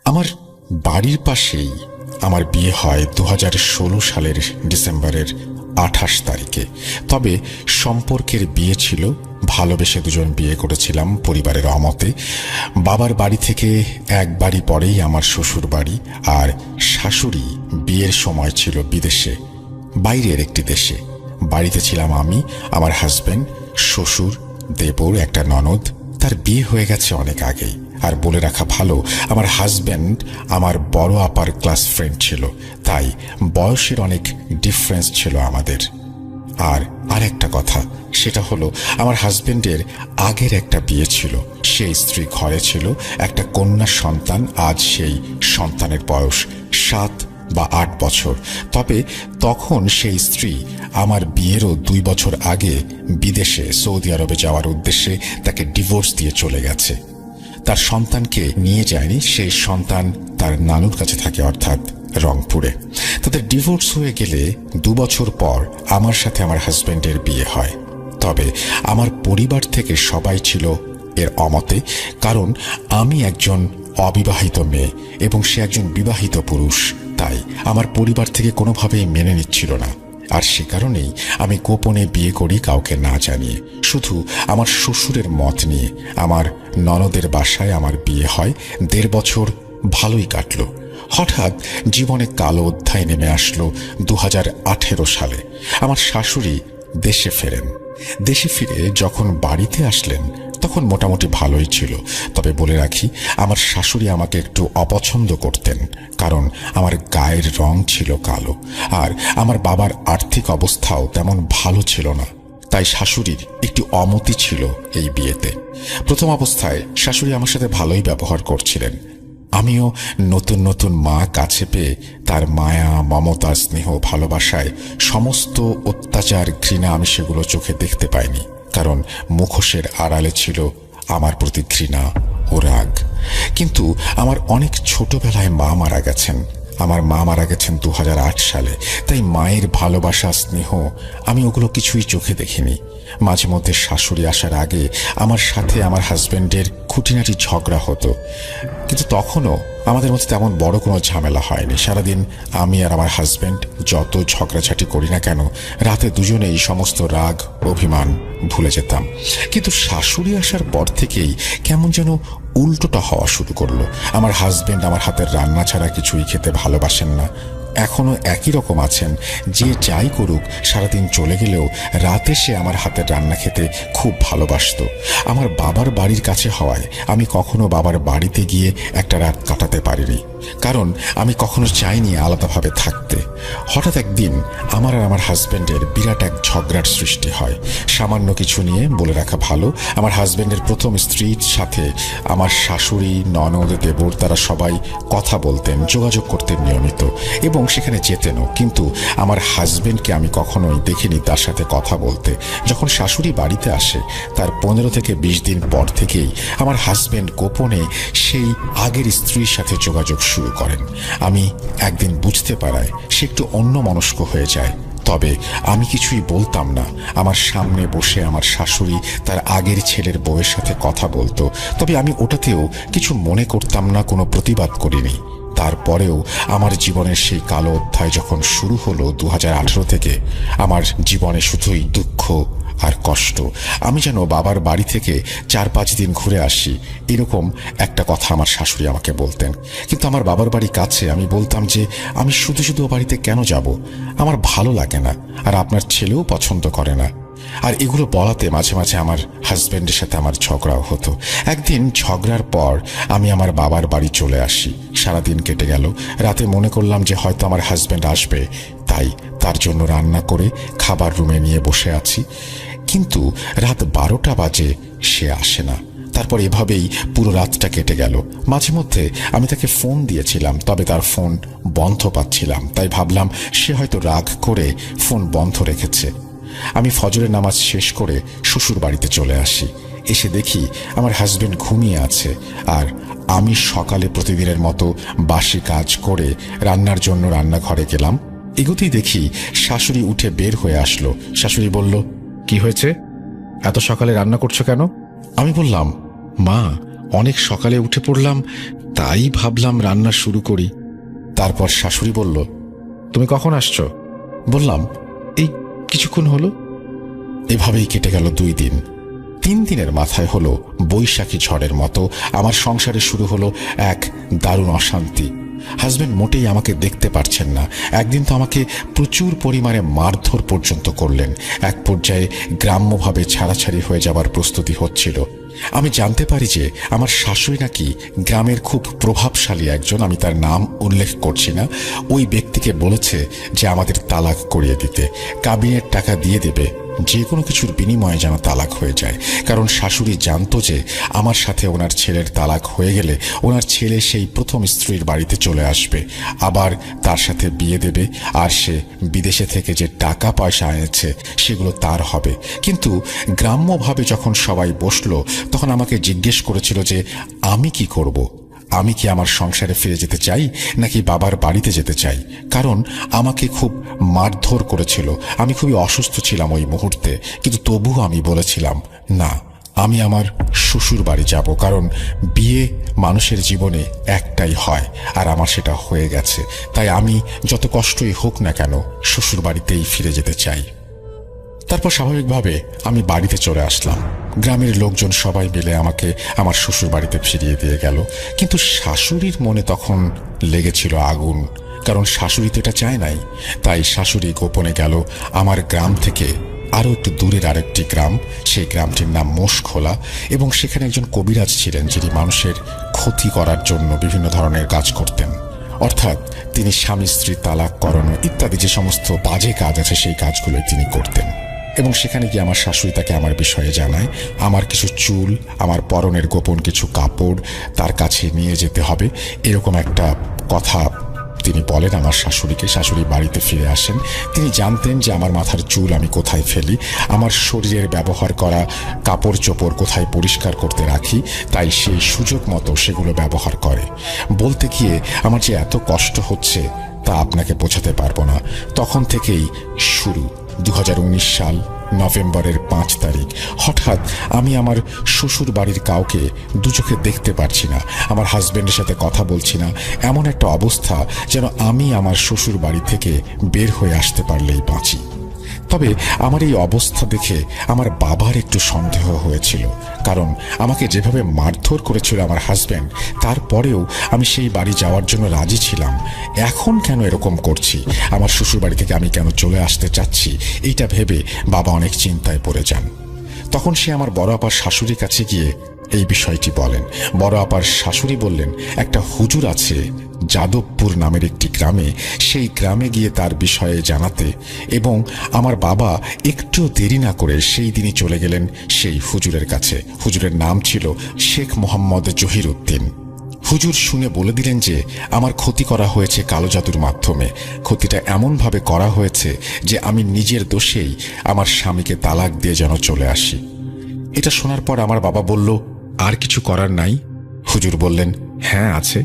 আমার বাড়ির পাশেই আমার বিয়ে হয় 2016 সালের ডিসেম্বরের 28 তারিখে। তবে সম্পর্কের বিয়ে ছিল, ভালোবেসে দুজন বিয়ে করেছিলাম পরিবারের অমতে। বাবার বাড়ি থেকে এক বাড়ি পরেই আমার শ্বশুর বাড়ি, আর শাশুড়ি বিয়ের সময় ছিল বিদেশে, বাইরের একটি দেশে। বাড়িতে ছিলাম আমি, আমার হাজবেন্ড, শ্বশুর, দেবর, একটা ননদ। তার বিয়ে হয়ে গেছে অনেক আগেই। আর বলে রাখা ভালো, আমার হাজবেন্ড আমার বড় আপার ক্লাস ফ্রেন্ড ছিল, তাই বয়সের অনেক ডিফারেন্স ছিল আমাদের। আর একটা কথা, সেটা হলো আমার হাজবেন্ডের আগের একটা বিয়ে ছিল, সেই স্ত্রী ঘরে ছিল, একটা কন্যা সন্তান। আজ সেই সন্তানের বয়স 7 বা 8 বছর। তবে তখন সেই স্ত্রী আমার বিয়েরও 2 বছর আগে বিদেশে সৌদি আরবে যাওয়ার উদ্দেশ্যে তাকে ডিভোর্স দিয়ে চলে গেছে। তার সন্তানকে নিয়ে যায়নি, সেই সন্তান তার নানুর কাছে থাকে, অর্থাৎ রংপুরে। তাদের ডিভোর্স হয়ে গেলে 2 বছর পর আমার সাথে আমার হাজবেন্ডের বিয়ে হয়। তবে আমার পরিবার থেকে সবাই ছিল এর অমতে, কারণ আমি একজন অবিবাহিত মেয়ে এবং সে একজন বিবাহিত পুরুষ। তাই আমার পরিবার থেকে কোনোভাবেই মেনে নিচ্ছিল না। আর সে কারণেই আমি গোপনে বিয়ে করি, কাউকে না জানিয়ে, শুধু আমার শ্বশুরের মত নিয়ে। আমার ননদের বাসায় আমার বিয়ে হয়। 1.5 বছর ভালোই কাটল। হঠাৎ জীবনে কালো অধ্যায় নেমে আসলো 2018 সালে। আমার শাশুড়ি দেশে ফেরেন। দেশে ফিরে যখন বাড়িতে আসলেন তখন মোটামুটি ভালোই ছিল। তবে বলে রাখি, আমার শাশুড়ি আমাকে একটু অপছন্দ করতেন, কারণ আমার গায়ের রং ছিল কালো, আর আমার বাবার আর্থিক অবস্থাও তেমন ভালো ছিল না। তাই শাশুড়ির একটু অমতি ছিল এই বিয়েতে। প্রথম অবস্থায় শাশুড়ি আমার সাথে ভালোই ব্যবহার করছিলেন। আমিও নতুন নতুন মা কাছে পেয়ে তার মায়া, মমতা, স্নেহ, ভালোবাসায় সমস্ত অত্যাচার, ঘৃণা আমি সেগুলো চোখে দেখতে পাইনি, কারণ মুখোশের আড়ালে ছিল আমার প্রতি ঘৃণা ও রাগ। কিন্তু আমার অনেক ছোটবেলায় মা মারা গেছেন। আমার মা মারা গেছেন 2008 সালে। তাই মায়ের ভালোবাসা, স্নেহ আমি ওগুলো কিছুই চোখে দেখিনি। মাঝে মধ্যে শাশুড়ি আসার আগে আমার সাথে আমার হাজবেন্ডের খুঁটিনাটি ঝগড়া হতো, কিন্তু তখনও আমাদের মধ্যে তেমন বড় কোনো ঝামেলা হয়নি। সারাদিন আমি আর আমার হাজবেন্ড যত ঝগড়াঝাটি করি না কেন, রাতে দুজনেই সমস্ত রাগ, অভিমান ভুলে যেতাম। কিন্তু শাশুড়ি আসার পর থেকেই কেমন যেন উল্টোটা হওয়া শুরু করলো। আমার হাজবেন্ড আমার হাতের রান্না ছাড়া কিছুই খেতে ভালোবাসেন না। এখনো একই রকম আছেন। যে যাই করুক, সারাদিন চলে গেলেও রাতে সে আমার হাতের রান্না খেতে খুব ভালোবাসত। আমার বাবার বাড়ির কাছে হওয়ায় আমি কখনো বাবার বাড়িতে গিয়ে একটা রাত কাটাতে পারিনি, কারণ আমি কখনো চাইনি আলাদাভাবে থাকতে। হঠাৎ একদিন আমার আর আমার হাজবেন্ডের বিরাট এক ঝগড়ার সৃষ্টি হয়, সামান্য কিছু নিয়ে। বলে রাখা ভালো, আমার হাজবেন্ডের প্রথম স্ত্রীর সাথে আমার শাশুড়ি, ননদ, দেবর তারা সবাই কথা বলতেন, যোগাযোগ করতেন নিয়মিত এবং সেখানে যেতেনও। কিন্তু আমার হাজবেন্ডকে আমি কখনোই দেখিনি তার সাথে কথা বলতে। যখন শাশুড়ি বাড়িতে আসে তার 15 থেকে 20 দিন পর থেকেই আমার হাজবেন্ড গোপনে সেই আগের স্ত্রীর সাথে যোগাযোগ শুরু করেন। আমি একদিন বুঝতে পারায় সে একটু অন্যমনস্ক হয়ে যায়। তবে আমি কিছুই বলতাম না। আমার সামনে বসে আমার শাশুড়ি তার আগের ছেলের বউয়ের সাথে কথা বলতো, তবে আমি ওটাতেও কিছু মনে করতাম না, কোনো প্রতিবাদ করিনি। তারপরেও আমার জীবনের সেই কালো অধ্যায় যখন শুরু হলো 2018 থেকে, আমার জীবনে শুধুই দুঃখ আর কষ্ট। আমি যেন বাবার বাড়ি থেকে 4-5 দিন ঘুরে আসি, এরকম একটা কথা আমার শাশুড়ি আমাকে বলতেন। কিন্তু আমার বাবার বাড়ি কাছে। আমি বলতাম যে আমি শুধু শুধু ও বাড়িতে কেন যাব, আমার ভালো লাগে না, আর আপনার ছেলেও পছন্দ করে না। আর এগুলো বলাতে মাঝে মাঝে আমার হাজবেন্ডের সাথে আমার ঝগড়াও হতো। একদিন ঝগড়ার পর আমি আমার বাবার বাড়ি চলে আসি। সারাদিন কেটে গেল। রাতে মনে করলাম যে হয়তো আমার হাজবেন্ড আসবে, তাই তার জন্য রান্না করে খাবার রুমে নিয়ে বসে আছি। কিন্তু রাত 12টা বাজে, সে আসে না। তারপর এভাবেই পুরো রাতটা কেটে গেল। মাঝে মধ্যে আমি তাকে ফোন দিয়েছিলাম, তবে তার ফোন বন্ধ পাচ্ছিলাম। তাই ভাবলাম সে হয়তো রাগ করে ফোন বন্ধ রেখেছে। আমি ফজরের নামাজ শেষ করে শ্বশুর বাড়িতে চলে আসি। এসে দেখি আমার হাজবেন্ড ঘুমিয়ে আছে, আর আমি সকালে প্রতিদিনের মতো বাসি কাজ করে রান্নার জন্য রান্নাঘরে গেলাম। এগোতেই দেখি শাশুড়ি উঠে বের হয়ে আসলো। শাশুড়ি বলল, কি হয়েছে, এত সকালে রান্না করছো কেন? আমি বললাম, মা, অনেক সকালে উঠে পড়লাম, তাই ভাবলাম রান্না শুরু করি। তারপর শাশুড়ি বলল, তুমি কখন আসছো? বললাম, এই কিছুক্ষণ হলো। এভাবেই কেটে গেল 2 দিন। 3 দিনের মাথায় হলো বৈশাখী ঝড়ের মতো আমার সংসারে শুরু হলো এক দারুণ অশান্তি। হাজবেন্ড মোটেই আমাকে দেখতে পারছেন না। একদিন তো আমাকে প্রচুর পরিমাণে মারধর পর্যন্ত করলেন। এক পর্যায়ে গ্রাম্যভাবে ছাড়াছাড়ি হয়ে যাবার প্রস্তুতি হচ্ছিল। আমি জানতে পারি যে আমার শাশুড়ি নাকি গ্রামের খুব প্রভাবশালী একজন, আমি তার নাম উল্লেখ করছি না, ওই ব্যক্তিকে বলেছে যে আমাদের তালাক করিয়ে দিতে, কাবিনের টাকা দিয়ে দেবে, যে কোনো কিছুর বিনিময়ে যেন তালাক হয়ে যায়। কারণ শাশুড়ি জানতো যে আমার সাথে ওনার ছেলের তালাক হয়ে গেলে ওনার ছেলে সেই প্রথম স্ত্রীর বাড়িতে চলে আসবে, আবার তার সাথে বিয়ে দেবে, আর সে বিদেশে থেকে যে টাকা পয়সা এনেছে সেগুলো তার হবে। কিন্তু গ্রাম্যভাবে যখন সবাই বসলো তখন আমাকে জিজ্ঞেস করেছিল যে আমি কি করব, আমি কি আমার সংসারে ফিরে যেতে চাই নাকি বাবার বাড়িতে যেতে চাই। কারণ আমাকে খুব মারধর করেছিল, আমি খুবই অসুস্থ ছিলাম ওই মুহূর্তে। কিন্তু তবুও আমি বলেছিলাম না, আমি আমার শ্বশুর বাড়ি যাব, কারণ বিয়ে মানুষের জীবনে একটাই হয়, আর আমার সেটা হয়ে গেছে। তাই আমি যত কষ্টই হোক না কেন শ্বশুর বাড়িতেই ফিরে যেতে চাই। তারপর স্বাভাবিকভাবে আমি বাড়িতে চলে আসলাম। গ্রামের লোকজন সবাই মিলে আমাকে আমার শ্বশুর বাড়িতে ফিরিয়ে দিয়ে গেল। কিন্তু শাশুড়ির মনে তখন লেগেছিল আগুন, কারণ শাশুড়ি তো এটা চায় নাই। তাই শাশুড়ি গোপনে গেল আমার গ্রাম থেকে আরও একটু দূরের আরেকটি গ্রাম, সেই গ্রামটির নাম মোষখোলা, এবং সেখানে একজন কবিরাজ ছিলেন যিনি মানুষের ক্ষতি করার জন্য বিভিন্ন ধরনের কাজ করতেন। অর্থাৎ তিনি স্বামী স্ত্রী তালাক করানো ইত্যাদি যে সমস্ত বাজে কাজ আছে সেই কাজগুলোই তিনি করতেন। এবং সেখানে গিয়ে আমার শাশুড়ি তাকে আমার বিষয়ে জানায়, আমার কিছু চুল, আমার পরনের গোপন কিছু কাপড় তার কাছে নিয়ে যেতে হবে, এরকম একটা কথা তিনি বলেন আমার শাশুড়িকে। শাশুড়ি বাড়িতে ফিরে আসেন। তিনি জানতেন যে আমার মাথার চুল আমি কোথায় ফেলি, আমার শরীরের ব্যবহার করা কাপড় চোপড় কোথায় পরিষ্কার করতে রাখি, তাই সেই সুযোগ মতো সেগুলো ব্যবহার করে। বলতে গিয়ে আমার যে এত কষ্ট হচ্ছে তা আপনাকে বোঝাতে পারবো না। তখন থেকেই শুরু 2019 সাল নভেম্বরের 5 তারিখ। হঠাৎ আমি আমার শ্বশুর বাড়ির কাউকে দু চোখে দেখতে পারছি না, আমার হাজবেন্ডের সাথে কথা বলছি না। এমন একটা অবস্থা যেন আমি আমার শ্বশুর বাড়ি থেকে বের হয়ে আসতে পারলেই বাঁচি। তবে আমার এই অবস্থা দেখে আমার বাবার একটু সন্দেহ হয়েছিল, কারণ আমাকে যেভাবে মারধর করেছিল আমার হাজব্যান্ড, তারপরেও আমি সেই বাড়ি যাওয়ার জন্য রাজি ছিলাম। এখন কেন এরকম করছি, আমার শ্বশুর বাড়ি থেকে আমি কেন চলে আসতে চাচ্ছি, এইটা ভেবে বাবা অনেক চিন্তায় পড়ে যান। তখন সে আমার বড় আপার শাশুড়ির কাছে গিয়ে এই বিষয়টি বলেন। বড় আপার শাশুড়ি বললেন, একটা হুজুর আছে যাদবপুর নামের একটি গ্রামে, সেই গ্রামে গিয়ে তার বিষয়ে জানাতে। এবং আমার বাবা একটু দেরি না করে সেই দিনই চলে গেলেন সেই হুজুরের কাছে। হুজুরের নাম ছিল শেখ মোহাম্মদ জহির উদ্দিন। হুজুর শুনে বলে দিলেন যে আমার ক্ষতি করা হয়েছে কালো জাদুর মাধ্যমে। ক্ষতিটা এমনভাবে করা হয়েছে যে আমি নিজের দোষেই আমার স্বামীকে তালাক দিয়ে যেন চলে আসি। এটা শোনার পর আমার বাবা বলল, আর কিছু করার নাই? হুজুর বললেন, হ্যাঁ আছে,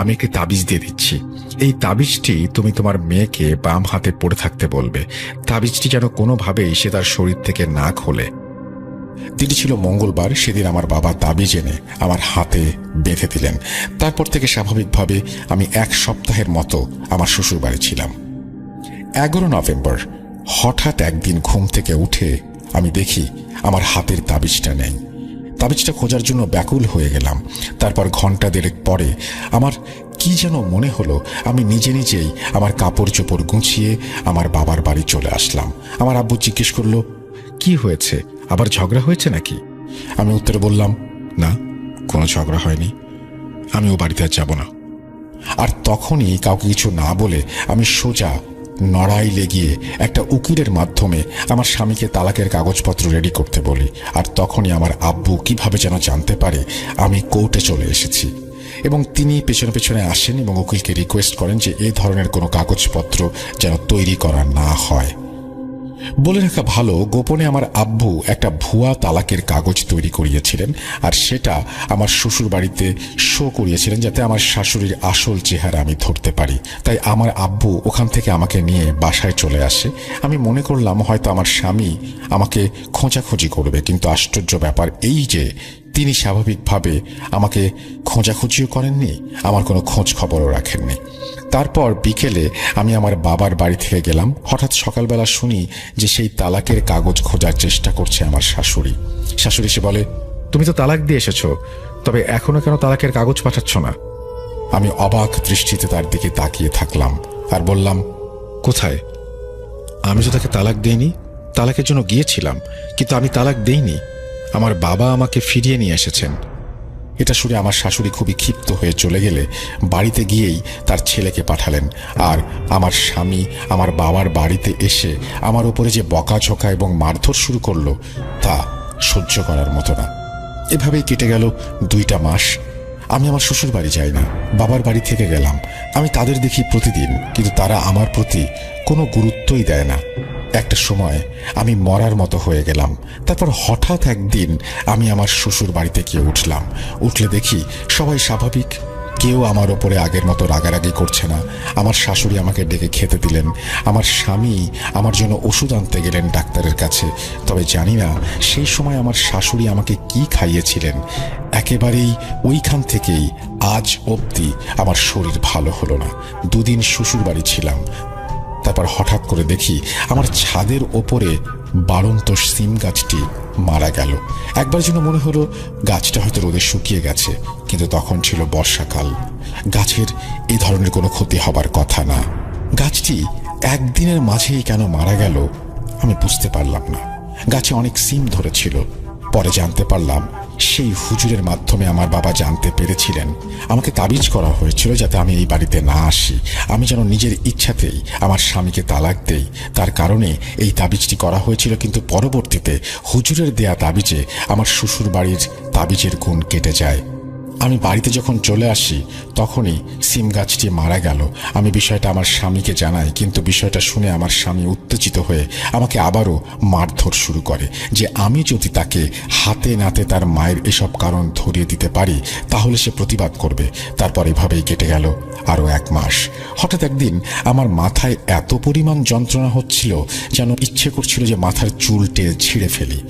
আমি একটি তাবিজ দিয়ে দিচ্ছি। এই তাবিজটি তুমি তোমার মেয়েকে বাম হাতে পড়ে থাকতে বলবে। তাবিজটি যেন কোনোভাবেই সে তার শরীর থেকে না খোলে। দিনটি ছিল মঙ্গলবার। সেদিন আমার বাবা তাবিজ এনে আমার হাতে বেঁধে দিলেন। তারপর থেকে স্বাভাবিকভাবে আমি 1 সপ্তাহের মতো আমার শ্বশুর বাড়ি ছিলাম। 11 নভেম্বর হঠাৎ একদিন ঘুম থেকে উঠে আমি দেখি আমার হাতের তাবিজটা নেই। তাবিজটা খোঁজার জন্য ব্যাকুল হয়ে গেলাম। তারপর ঘন্টা দেড়েক পরে আমার কি যেন মনে হলো, আমি নিজে নিজেই আমার কাপড় চোপড় গুছিয়ে আমার বাবার বাড়ি চলে আসলাম। আমার আব্বু জিজ্ঞেস করলো, কি হয়েছে, আবার ঝগড়া হয়েছে নাকি? আমি উত্তরে বললাম, না, কোনো ঝগড়া হয়নি, আমি ও বাড়িতে আর যাব না। আর তখনই কাউকে কিছু না বলে আমি সোজা নড়াইলে গিয়ে একটা উকিলের মাধ্যমে আমার স্বামীকে তালাকের কাগজপত্র রেডি করতে বলি। আর তখনই আমার আব্বু কিভাবে যেন জানতে পারে আমি কোর্টে চলে এসেছি, এবং তিনি পেছনে পেছনে আসেন এবং উকিলকে রিকোয়েস্ট করেন যে এই ধরনের কোনো কাগজপত্র যেন তৈরি করা না হয়। বলে রাখা ভালো, গোপনে আমার আব্বু একটা ভুয়া তালাকের কাগজ তৈরি করিয়েছিলেন, আর সেটা আমার শ্বশুর বাড়িতে শো করিয়েছিলেন যাতে আমার শাশুড়ির আসল চেহারা আমি ধরতে পারি। তাই আমার আব্বু ওখান থেকে আমাকে নিয়ে বাসায় চলে আসে। আমি মনে করলাম হয়তো আমার স্বামী আমাকে খোঁজাখুঁজি করবে, কিন্তু আশ্চর্য ব্যাপার এই যে তিনি স্বাভাবিকভাবে আমাকে খোঁজাখুঁজিও করেননি, আমার কোনো খোঁজ খবরও রাখেননি। তারপর বিকেলে আমি আমার বাবার বাড়ি থেকে গেলাম। হঠাৎ সকালবেলা শুনি যে সেই তালাকের কাগজ খোঁজার চেষ্টা করছে আমার শাশুড়ি। শাশুড়ি এসে বলে, তুমি তো তালাক দিয়ে এসেছো, তবে এখনো কেন তালাকের কাগজ পাঠাচ্ছ না? আমি অবাক দৃষ্টিতে তার দিকে তাকিয়ে থাকলাম আর বললাম, কোথায়? আমি তো তাকে তালাক দেইনি। তালাকের জন্য গিয়েছিলাম, কিন্তু আমি তালাক দেইনি। আমার বাবা আমাকে ফিরিয়ে নিয়ে এসেছেন। এটা শুনে আমার শাশুড়ি খুবই ক্ষিপ্ত হয়ে চলে গেলে বাড়িতে গিয়েই তার ছেলেকে পাঠালেন। আর আমার স্বামী আমার বাবার বাড়িতে এসে আমার উপরে যে বকাঝকা এবং মারধর শুরু করলো, তা সহ্য করার মতো না। এভাবেই কেটে গেল 2টা মাস। আমি আমার শ্বশুর বাড়ি যাই না, বাবার বাড়ি থেকে গেলাম। আমি তাদের দেখি প্রতিদিন, কিন্তু তারা আমার প্রতি কোনো গুরুত্বই দেয় না। একটা সময় আমি মরার মতো হয়ে গেলাম। তারপর হঠাৎ একদিন আমি আমার শ্বশুর বাড়িতে গিয়ে উঠলাম। উঠলে দেখি সবাই স্বাভাবিক, কেউ আমার ওপরে আগের মতো রাগারাগি করছে না। আমার শাশুড়ি আমাকে ডেকে খেতে দিলেন। আমার স্বামী আমার জন্য ওষুধ আনতে গেলেন ডাক্তারের কাছে। তবে জানি না সেই সময় আমার শাশুড়ি আমাকে কি খাইয়েছিলেন। একেবারেই ওইখান থেকেই আজ অবধি আমার শরীর ভালো হলো না। 2 দিন শ্বশুর বাড়ি ছিলাম। তারপর হঠাৎ করে দেখি আমার ছাদের ওপরে বাড়ন্ত সিম গাছটি মারা গেল। একবার যেন মনে হলো গাছটা হয়তো রোদে শুকিয়ে গেছে, কিন্তু তখন ছিল বর্ষাকাল। গাছের এই ধরনের কোনো ক্ষতি হবার কথা না। গাছটি একদিনের মাঝেই কেন মারা গেল আমি বুঝতে পারলাম না। গাছে অনেক সিম ধরেছিল। পরে জানতে পারলাম সেই হুজুরের মাধ্যমে আমার বাবা জানতে পেরেছিলেন আমাকে তাবিজ করা হয়েছিল যাতে আমি এই বাড়িতে না আসি, আমি যেন নিজের ইচ্ছাতেই আমার স্বামীকে তালাক দেই। তার কারণে এই তাবিজটি করা হয়েছিল। কিন্তু পরবর্তীতে হুজুরের দেয়া তাবিজে আমার শ্বশুর বাড়ির তাবিজের গুণ কেটে যায়। আমি বাড়িতে যখন চলে আসি তখনই সিম গাছটি মারা গেল। আমি বিষয়টা আমার স্বামীকে জানাই, কিন্তু বিষয়টা শুনে আমার স্বামী উত্তেজিত হয়ে আমাকে আবারও মারধর শুরু করে যে আমি যদি তাকে হাতে নাতে তার মায়ের এসব কারণ ধরিয়ে দিতে পারি তাহলে সে প্রতিবাদ করবে। তারপর এভাবেই কেটে গেল আরও 1 মাস। হঠাৎ একদিন আমার মাথায় এত পরিমাণ যন্ত্রণা হচ্ছিল যেন ইচ্ছে করছিল যে মাথার চুল টেনে ছিঁড়ে ফেলি।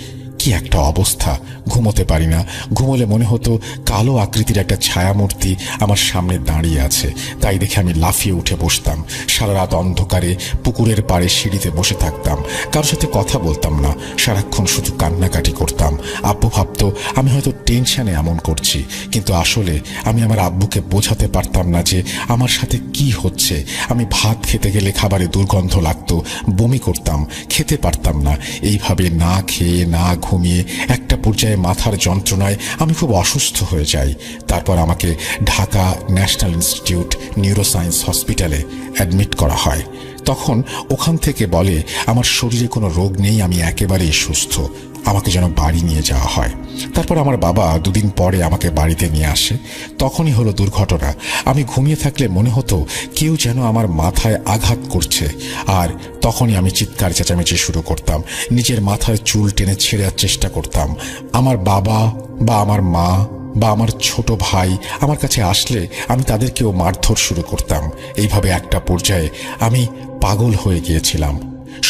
কি একটা অবস্থা! ঘুমোতে পারি না। ঘুমোলে মনে হতো কালো আকৃতির একটা ছায়ামূর্তি আমার সামনে দাঁড়িয়ে আছে। তাই দেখে আমি লাফিয়ে উঠে বসতাম। সারা রাত অন্ধকারে পুকুরের পাড়ে সিঁড়িতে বসে থাকতাম। কারোর সাথে কথা বলতাম না, সারাক্ষণ শুধু কান্নাকাটি করতাম। আব্বু ভাবতো আমি হয়তো টেনশনে এমন করছি, কিন্তু আসলে আমি আমার আব্বুকে বোঝাতে পারতাম না যে আমার সাথে কি হচ্ছে। আমি ভাত খেতে গেলে খাবারে দুর্গন্ধ লাগতো, বমি করতাম, খেতে পারতাম না। এইভাবে না খেয়ে না ঘুমিয়ে একটা পর্যায়ে মাথার যন্ত্রণায় আমি খুব অসুস্থ হয়ে যাই। তারপর আমাকে ঢাকা ন্যাশনাল ইনস্টিটিউট নিউরোসায়েন্স হসপিটালে অ্যাডমিট করা হয়। তখন ওখান থেকে বলে আমার শরীরে কোনো রোগ নেই, আমি একেবারেই সুস্থ। আমাকে যেন বাড়ি নিয়ে যাওয়া হয়। তারপর আমার বাবা 2 দিন পরে আমাকে বাড়িতে নিয়ে আসে। তখনই হলো দুর্ঘটনা। আমি ঘুমিয়ে থাকলে মনে হতো কেউ যেন আমার মাথায় আঘাত করছে, আর তখনই আমি চিৎকার চেঁচামেচি শুরু করতাম। নিজের মাথার চুল টেনে ছেঁড়ার চেষ্টা করতাম। আমার বাবা বা আমার মা বা আমার ছোট ভাই আমার কাছে আসলে আমি তাদেরকেও মারধর শুরু করতাম। এইভাবে একটা পর্যায়ে আমি পাগল হয়ে গিয়েছিলাম।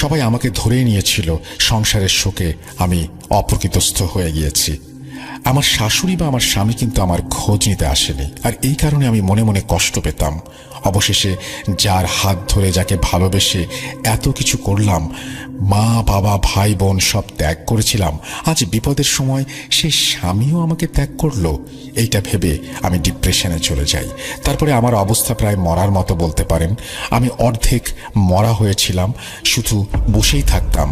সবাই আমাকে ধরেই নিয়েছিল। সংসারের শোকে আমি অপ্রকৃতস্থ হয়ে গিয়েছি। আমার শাশুড়ি বা আমার স্বামী কিন্তু আমার খোঁজ নিতে আসেনি, আর এই কারণে আমি মনে মনে কষ্ট পেতাম। অবশেষে যার হাত ধরে, যাকে ভালোবেসে এত কিছু করলাম, মা বাবা ভাই বোন সব ত্যাগ করেছিলাম, আজ বিপদের সময় সেই স্বামীও আমাকে ত্যাগ করলো। এইটা ভেবে আমি ডিপ্রেশনে চলে যাই। তারপরে আমার অবস্থা প্রায় মরার মতো বলতে পারেন। আমি অর্ধেক মরা হয়েছিলাম, শুধু বসেই থাকতাম।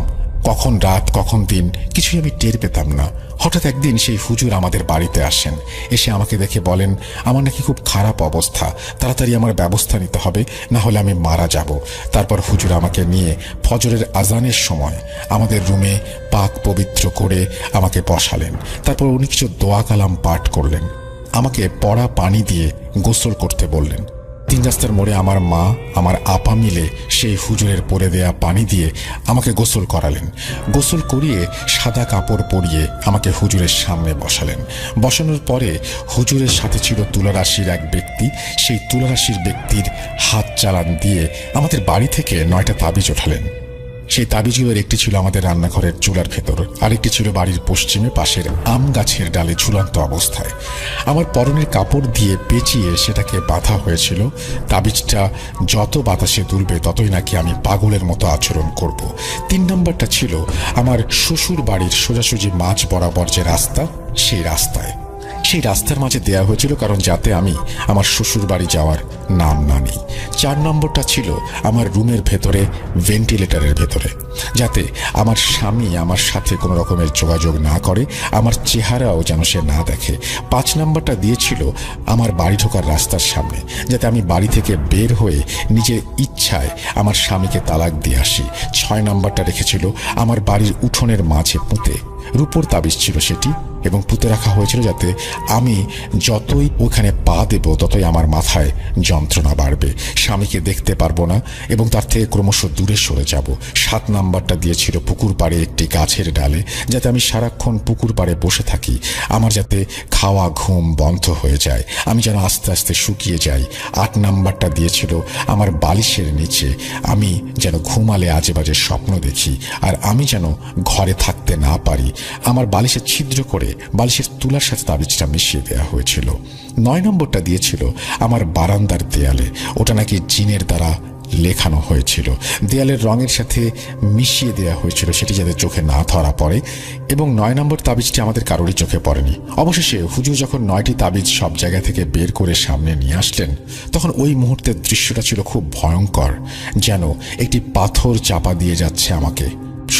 কখন রাত কখন দিন কিছুই আমি টের পেতাম না। হঠাৎ একদিন সেই হুজুর আমাদের বাড়িতে আসেন। এসে আমাকে দেখে বলেন আমার নাকি খুব খারাপ অবস্থা, তাড়াতাড়ি আমার ব্যবস্থা নিতে হবে, না হলে আমি মারা যাব। তারপর হুজুর আমাকে নিয়ে ফজরের আজানের সময় আমাদের রুমে পাক পবিত্র করে আমাকে বসালেন। তারপর উনি কিছু দোয়া কালাম পাঠ করলেন। আমাকে পড়া পানি দিয়ে গোসল করতে বললেন। 3 রাস্তার মোড়ে আমার মা আমার আপা মিলে সেই হুজুরের পরে দেয়া পানি দিয়ে আমাকে গোসল করালেন। গোসল করিয়ে সাদা কাপড় পরিয়ে আমাকে হুজুরের সামনে বসালেন। বসানোর পরে হুজুরের সাথে ছিল তুলারাশির এক ব্যক্তি। সেই তুলারাশির ব্যক্তির হাত চালান দিয়ে আমাদের বাড়ি থেকে 9টা তাবিজ ওঠালেন। সেই তাবিজগুলোর একটি ছিল আমাদের রান্নাঘরের চুলার ভেতর, আরেকটি ছিল বাড়ির পশ্চিমে পাশের আম গাছের ডালে ঝুলন্ত অবস্থায়। আমার পরনের কাপড় দিয়ে পেঁচিয়ে সেটাকে বাঁধা হয়েছিল। তাবিজটা যত বাতাসে দুলবে ততই নাকি আমি পাগলের মতো আচরণ করব। 3 নম্বরটা ছিল আমার শ্বশুর বাড়ির সোজাসুজি মাঝ বরাবর যে রাস্তা, সেই রাস্তার মাঝে দেয়া হয়েছিল কারণ যাতে আমি আমার শ্বশুর বাড়ি যাওয়ার নাম না নিই। 4 নম্বরটা ছিল আমার রুমের ভেতরে ভেন্টিলেটরের ভেতরে, যাতে আমার স্বামী আমার সাথে কোনো রকমের যোগাযোগ না করে, আমার চেহারাও যেন সে না দেখে। 5 নম্বরটা দিয়েছিল আমার বাড়ি ঢোকার রাস্তার সামনে, যাতে আমি বাড়ি থেকে বের হয়ে নিজের ইচ্ছায় আমার স্বামীকে তালাক দিয়ে আসি। 6 নম্বরটা রেখেছিল আমার বাড়ির উঠোনের মাঝে পুঁতে। রূপোর তাবিজ ছিল সেটি, এবং পুঁতে রাখা হয়েছিল যাতে আমি যতই ওখানে পা দেব ততই আমার মাথায় যন্ত্রণা বাড়বে, স্বামীকে দেখতে পারবো না এবং তার থেকে ক্রমশ দূরে সরে যাব। 7 নম্বরটা দিয়েছিল পুকুর পাড়ে একটি গাছের ডালে, যাতে আমি সারাক্ষণ পুকুর পাড়ে বসে থাকি, আমার যাতে খাওয়া ঘুম বন্ধ হয়ে যায়, আমি যেন আস্তে আস্তে শুকিয়ে যাই। 8 নম্বরটা দিয়েছিল আমার বালিশের নিচে আমি যেন ঘুমালে আজে বাজে স্বপ্ন দেখি, আর আমি যেন ঘরে থাকতে না পারি। আমার বালিশে ছিদ্র করে বালিশের তুলার সাথে তাবিজটা মিশিয়ে দেওয়া হয়েছিল। 9 নম্বরটা দিয়েছিল আমার বারান্দার দেয়ালে, ওটা নাকি জিনের দ্বারা লেখানো হয়েছিল, দেয়ালের রঙের সাথে মিশিয়ে দেওয়া হয়েছিল সেটি যাতে চোখে না ধরা পড়ে, এবং 9 নম্বর তাবিজটি আমাদের কারোরই চোখে পড়েনি। অবশেষে হুজুর যখন 9টি তাবিজ সব জায়গা থেকে বের করে সামনে নিয়ে আসলেন, তখন ওই মুহূর্তের দৃশ্যটা ছিল খুব ভয়ঙ্কর, যেন একটি পাথর চাপা দিয়ে যাচ্ছে আমাকে,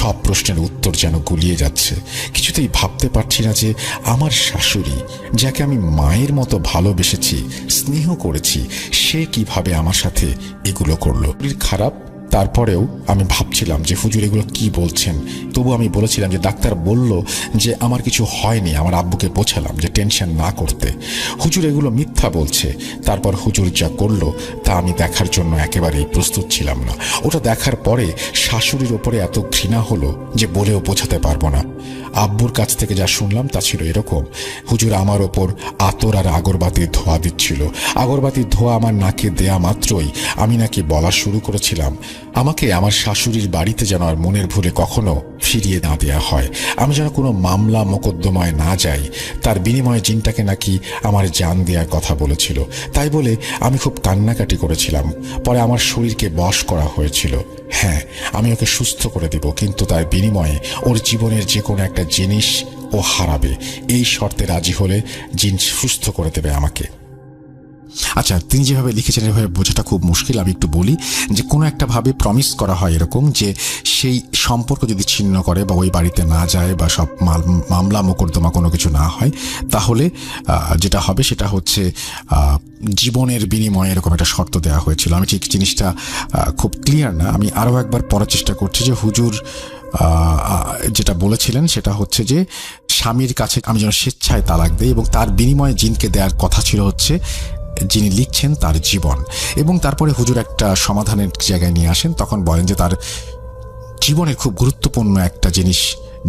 সব প্রশ্নের উত্তর যেন গুলিয়ে যাচ্ছে। কিছুতেই ভাবতে পারছি না যে আমার শাশুড়ি, যাকে আমি মায়ের মতো ভালোবেসেছি, স্নেহ করেছি, সে কিভাবে আমার সাথে এগুলো করলো। খারাপ, তারপরেও আমি ভাবছিলাম যে হুজুর এগুলো কি বলছেন। তবু আমি বলেছিলাম যে ডাক্তার বলল যে আমার কিছু হয়নি। আমার আব্বুকে বোঝালাম যে টেনশন না করতে, হুজুর এগুলো মিথ্যা বলছে। তারপর হুজুর যা করলো তা আমি দেখার জন্য একেবারেই প্রস্তুত ছিলাম না। ওটা দেখার পরে শাশুড়ির ওপরে এত ঘৃণা হলো যে বলেও বোঝাতে পারবো না। আব্বুর কাছ থেকে যা শুনলাম তা ছিল এরকম, হুজুর আমার ওপর আতর আর আগরবাতির ধোঁয়া দিচ্ছিল। আগরবাতির ধোঁয়া আমার নাকে দেয়া মাত্রই আমি নাকি বলা শুরু করেছিলাম, আমাকে আমার শাশুড়ির বাড়িতে যেন আর মনের ভুলে কখনো ফিরিয়ে না দেয়া হয়, আমি যেন কোনো মামলা মোকদ্দমায় না যাই। তার বিনিময়ে জিনটাকে নাকি আমার জান দেওয়ার কথা বলেছিল। তাই বলে আমি খুব কান্নাকাটি করেছিলাম। পরে আমার শরীরকে বশ করা হয়েছিল। হ্যাঁ, আমি ওকে সুস্থ করে দেব, কিন্তু তার বিনিময়ে ওর জীবনের যে কোনো একটা জিনিস ও হারাবে। এই শর্তে রাজি হলে জিন সুস্থ করে দেবে আমাকে। আচ্ছা, তিনি যেভাবে লিখেছেন এভাবে বোঝাটা খুব মুশকিল। আমি একটু বলি যে কোনো একটা ভাবে প্রমিস করা হয় এরকম যে সেই সম্পর্ক যদি ছিন্ন করে বা ওই বাড়িতে না যায় বা সব মামলা মোকদ্দমা কোনো কিছু না হয়, তাহলে যেটা হবে সেটা হচ্ছে জীবনের বিনিময়ে এরকম একটা শর্ত দেওয়া হয়েছিল। আমি ঠিক জিনিসটা খুব ক্লিয়ার না, আমি আরও একবার পড়ার চেষ্টা করছি যে হুজুর যেটা বলেছিলেন সেটা হচ্ছে যে স্বামীর কাছে আমি যেন স্বেচ্ছায় তালাক দেই, এবং তার বিনিময়ে জিনকে দেওয়ার কথা ছিল হচ্ছে যিনি লিখছেন তার জীবন। এবং তারপরে হুজুর একটা সমাধানের জায়গায় নিয়ে আসেন, তখন বলেন যে তার জীবনের খুব গুরুত্বপূর্ণ একটা জিনিস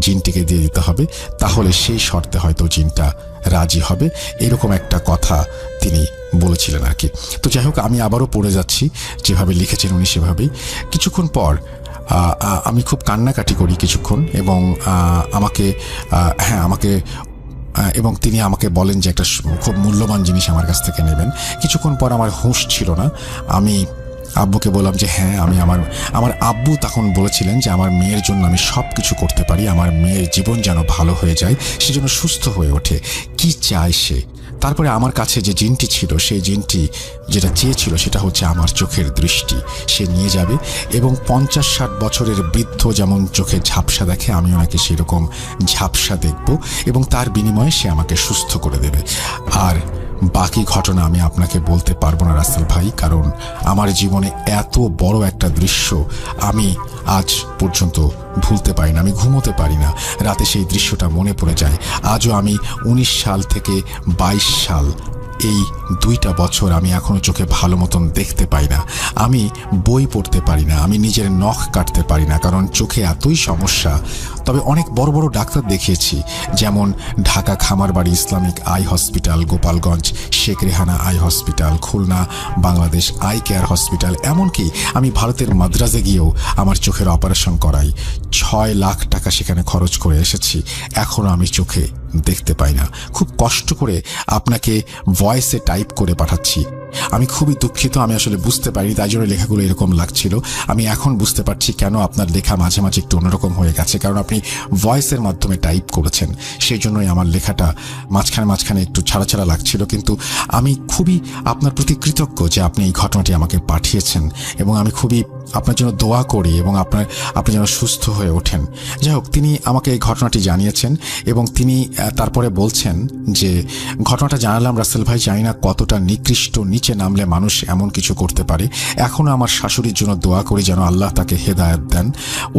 জিনটিকে দিয়ে দিতে হবে, তাহলে সেই শর্তে হয়তো জিনটা রাজি হবে, এরকম একটা কথা তিনি বলেছিলেন আর কি। তো যাই হোক, আমি আবারও পড়ে যাচ্ছি যেভাবে লিখেছেন উনি সেভাবেই। কিছুক্ষণ পর আমি খুব কান্নাকাটি করি কিছুক্ষণ, এবং এবং তিনি আমাকে বলেন যে একটা খুব মূল্যবান জিনিস আমার কাছ থেকে নেবেন। কিছুক্ষণ পর আমার হুঁশ ছিল না। আমি আব্বুকে বললাম যে হ্যাঁ, আমি আমার আব্বু তখন বলেছিলেন যে আমার মেয়ের জন্য আমি সব কিছু করতে পারি, আমার মেয়ের জীবন যেন ভালো হয়ে যায়, সে যেন সুস্থ হয়ে ওঠে, কি চায় সে। তারপরে আমার কাছে যে জিনটি ছিল, সেই জিনটি যেটা চেয়েছিল সেটা হচ্ছে আমার চোখের দৃষ্টি সে নিয়ে যাবে, এবং 50-60 বছরের বৃদ্ধ যেমন চোখে ঝাপসা দেখে, আমি ওনাকে সেরকম ঝাপসা দেখব, এবং তার বিনিময়ে সে আমাকে সুস্থ করে দেবে। আর বাকি ঘটনা আমি আপনাকে বলতে পারবো না রাসেল ভাই, কারণ আমার জীবনে এত বড় একটা দৃশ্য আমি আজ পর্যন্ত ভুলতে পারি না। আমি ঘুমোতে পারি না, রাতে সেই দৃশ্যটা মনে পড়ে যায়। আজও আমি 19 সাল থেকে 22 সাল এই 2টা বছর আমি এখনো চোখে ভালো মতন দেখতে পাই না, আমি বই পড়তে পারি না, আমি নিজের নখ কাটতে পারি না, কারণ চোখে এতই সমস্যা। তবে অনেক বড় বড় ডাক্তার দেখিয়েছি, যেমন Dhaka Khamarbari Islamic eye hospital, Gopalganj Sheikh Rehana eye hospital, Khulna Bangladesh eye care hospital, এমনকি আমি ভারতের মাদ্রাজে গিয়েও আমার চোখের অপারেশন করাই। 6 লাখ টাকা সেখানে খরচ করে এসেছি, এখনো আমি চোখে দেখতে পাই না। খুব কষ্ট করে আপনাকে ভয়েসে টাইপ করে পাঠাচ্ছি, আমি খুবই দুঃখিত, আমি আসলে বুঝতে পারি, তাই জন্য লেখাগুলো এরকম লাগছিল। আমি এখন বুঝতে পারছি কেন আপনার লেখা মাঝে মাঝে একটু অন্যরকম হয়ে গেছে, কারণ আপনি ভয়েসের মাধ্যমে টাইপ করেছেন, সেই জন্যই আমার লেখাটা মাঝখানে মাঝখানে একটু ছাড়া ছাড়া লাগছিল। কিন্তু আমি খুবই আপনার প্রতি কৃতজ্ঞ যে আপনি এই ঘটনাটি আমাকে পাঠিয়েছেন, এবং আমি খুবই আপনার জন্য দোয়া করি এবং আপনি যেন সুস্থ হয়ে ওঠেন। যাই হোক, তিনি আমাকে এই ঘটনাটি জানিয়েছেন এবং তিনি তারপরে বলছেন যে ঘটনাটা জানালাম রাসেল ভাই, জানি না কতটা নিকৃষ্ট, নিচে নামলে মানুষ এমন কিছু করতে পারে। এখনও আমার শাশুড়ির জন্য দোয়া করি যেন আল্লাহ তাকে হেদায়েত দেন।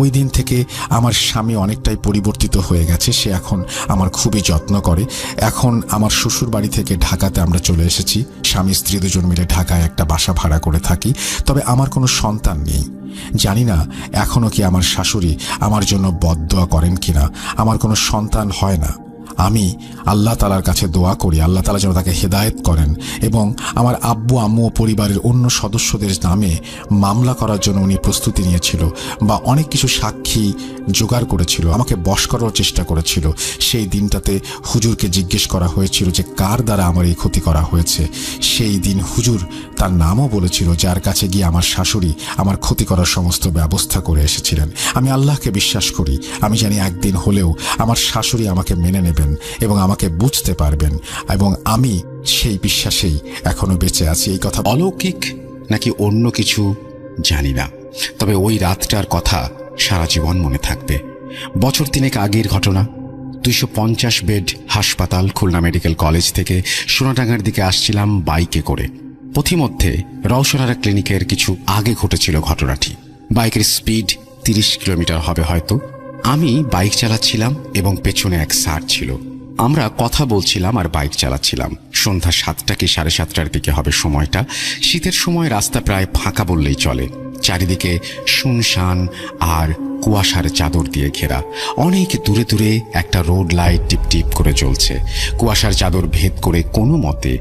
ওই দিন থেকে আমার স্বামী অনেকটাই পরিবর্তিত হয়ে গেছে, সে এখন আমার খুবই যত্ন করে। এখন আমার শ্বশুর বাড়ি থেকে ঢাকাতে আমরা চলে এসেছি, স্বামী স্ত্রী দুজন মিলে ঢাকায় একটা বাসা ভাড়া করে থাকি। তবে আমার কোনো সন্তান নেই, জানি না এখনো কি আমার শাশুড়ি আমার জন্য বদদোয়া করেন কিনা। আমার কোনো সন্তান হয় না, আমি আল্লাহ তালার কাছে দোয়া করি আল্লাহ তালা যেন তাকে হেদায়েত করেন, এবং আমার আব্বু আম্মু ও পরিবারের অন্য সদস্যদের নামে মামলা করার জন্য উনি প্রস্তুতি নিয়েছিল, বা অনেক কিছু সাক্ষী জোগাড় করেছিল, আমাকে বশ করার চেষ্টা করেছিল। সেই দিনটাতে হুজুরকে জিজ্ঞেস করা হয়েছিল যে কার দ্বারা আমার এই ক্ষতি করা হয়েছে। সেই দিন হুজুর তার নামও বলেছিল, যার কাছে গিয়ে আমার শাশুড়ি আমার ক্ষতি করার সমস্ত ব্যবস্থা করে এসেছিলেন। আমি আল্লাহকে বিশ্বাস করি, আমি জানি একদিন হলেও আমার শাশুড়ি আমাকে মেনে নেবেন এবং আমাকে বুঝতে পারবেন, এবং আমি সেই বিশ্বাসেই এখনো বেঁচে আছি। এই কথা অলৌকিক নাকি অন্য কিছু জানি না, তবে ওই রাতটার কথা সারা জীবন মনে থাকবে। বছর 3 আগের ঘটনা। 250 বেড হাসপাতাল, খুলনা মেডিকেল কলেজ থেকে সোনাডাঙ্গার দিকে আসছিলাম বাইকে করে। পথিমধ্যে রওশনারা ক্লিনিকের কিছু আগে ঘটেছিল ঘটনাটি। বাইকের স্পিড 30 কিলোমিটার হবে হয়তো। আমি বাইক চালাচ্ছিলাম এবং পেছনে এক স্যার ছিল। আমরা কথা বলছিলাম আর বাইক চালাচ্ছিলাম। সন্ধ্যা 7টা কি 7:30টার দিকে হবে সময়টা। শীতের সময় রাস্তা প্রায় ফাঁকা বললেই চলে, চারিদিকে শুনশান আর কুয়াশার চাদর দিয়ে ঘেরা। অনেক দূরে দূরে একটা রোড লাইট টিপ টিপ করে জ্বলছে। কুয়াশার চাদর ভেদ করে কোনো মতে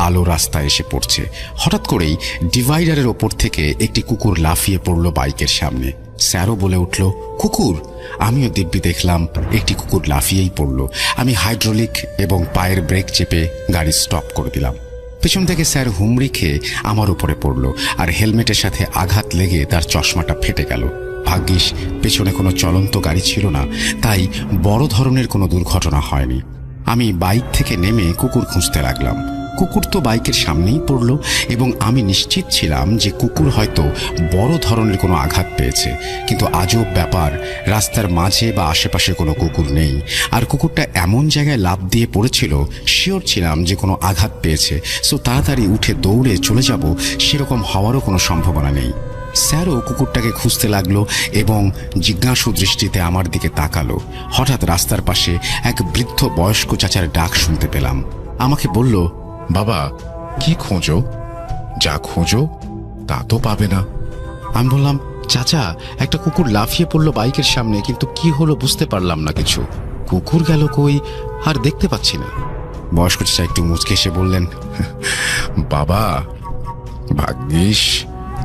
আলো রাস্তায় এসে পড়ছে। হঠাৎ করেই ডিভাইডারের ওপর থেকে একটি কুকুর লাফিয়ে পড়ল বাইকের সামনে। স্যারও বলে উঠল, কুকুর। আমিও দিব্যি দেখলাম একটি কুকুর লাফিয়েই পড়ল। আমি হাইড্রোলিক এবং পায়ের ব্রেক চেপে গাড়ি স্টপ করে দিলাম। পেছন থেকে স্যার হুমড়ি খেয়ে আমার উপরে পড়ল, আর হেলমেটের সাথে আঘাত লেগে তার চশমাটা ফেটে গেল। ভাগ্যিস পেছনে কোনো চলন্ত গাড়ি ছিল না, তাই বড় ধরনের কোনো দুর্ঘটনা হয়নি। আমি বাইক থেকে নেমে কুকুর খুঁজতে লাগলাম। কুকুর তো বাইকের সামনেই পড়ল, এবং আমি নিশ্চিত ছিলাম যে কুকুর হয়তো বড় ধরনের কোনো আঘাত পেয়েছে। কিন্তু আজব ব্যাপার, রাস্তার মাঝে বা আশেপাশে কোনো কুকুর নেই, আর কুকুরটা এমন জায়গায় লাফ দিয়ে পড়েছিল, শিওর ছিলাম যে কোনো আঘাত পেয়েছে। সো তাড়াতাড়ি উঠে দৌড়ে চলে যাব, সেরকম হওয়ারও কোনো সম্ভাবনা নেই। স্যারও কুকুরটাকে খুঁজতে লাগলো এবং জিজ্ঞাসু দৃষ্টিতে আমার দিকে তাকালো। হঠাৎ রাস্তার পাশে এক বৃদ্ধ বয়স্ক চাচার ডাক শুনতে পেলাম। আমাকে বলল, বাবা, কি খোঁজো? যা খোঁজো তা তো পাবে না। আমি বললাম, চাচা, একটা কুকুর লাফিয়ে পড়লো বাইকের সামনে, কিন্তু কি হলো বুঝতে পারলাম না কিছু। কুকুর গেল কই আর দেখতে পাচ্ছি না। বয়স্ক চাচা একটু মুচকে এসে বললেন, বাবা, ভাগ্যিস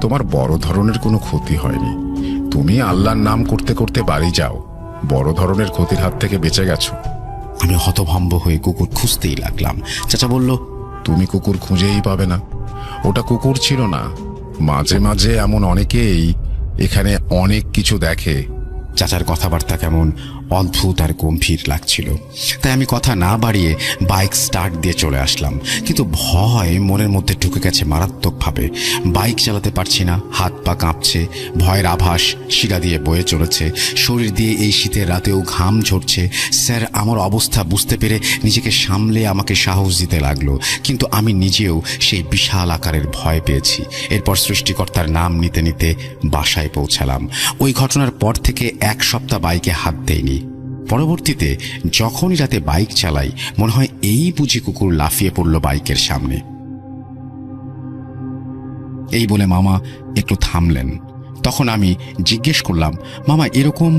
তোমার বড় ধরনের কোনো ক্ষতি হয়নি। তুমি আল্লাহর নাম করতে করতে বাড়ি যাও, বড় ধরনের ক্ষতির হাত থেকে বেঁচে গেছো। আমি হতভম্ব হয়ে কুকুর খুঁজতেই লাগলাম। চাচা বলল, তুমি কুকুর খুঁজেই পাবে না, ওটা কুকুর ছিল না। মাঝে মাঝে এমন অনেকেই এখানে অনেক কিছু দেখে। চাচার কথাবার্তা কেমন অদ্ভুত আর গম্ভীর লাগছিল, তাই আমি কথা না বাড়িয়ে বাইক স্টার্ট দিয়ে চলে আসলাম। কিন্তু ভয় মনের মধ্যে ঢুকে গেছে মারাত্মকভাবে। বাইক চালাতে পারছি না, হাত পা কাঁপছে, ভয়ের আভাস শিরা দিয়ে বয়ে চলেছে। শরীর দিয়ে এই শীতের রাতেও ঘাম ঝরছে। স্যার আমার অবস্থা বুঝতে পেরে নিজেকে সামলে আমাকে সাহস দিতে লাগলো, কিন্তু আমি নিজেও সেই বিশাল আকারের ভয় পেয়েছি। এরপর সৃষ্টিকর্তার নাম নিতে নিতে বাসায় পৌঁছালাম। ওই ঘটনার পর থেকে 1 সপ্তাহ বাইকে হাত দেয়নি। পরবর্তীতে যখনই রাতে বাইক চালাই মনে হয় এই বুঝি কুকুর লাফিয়ে পড়ল বাইকের সামনে। এই বলে মামা একটু থামলেন। তখন আমি জিজ্ঞেস করলাম, মামা এরকম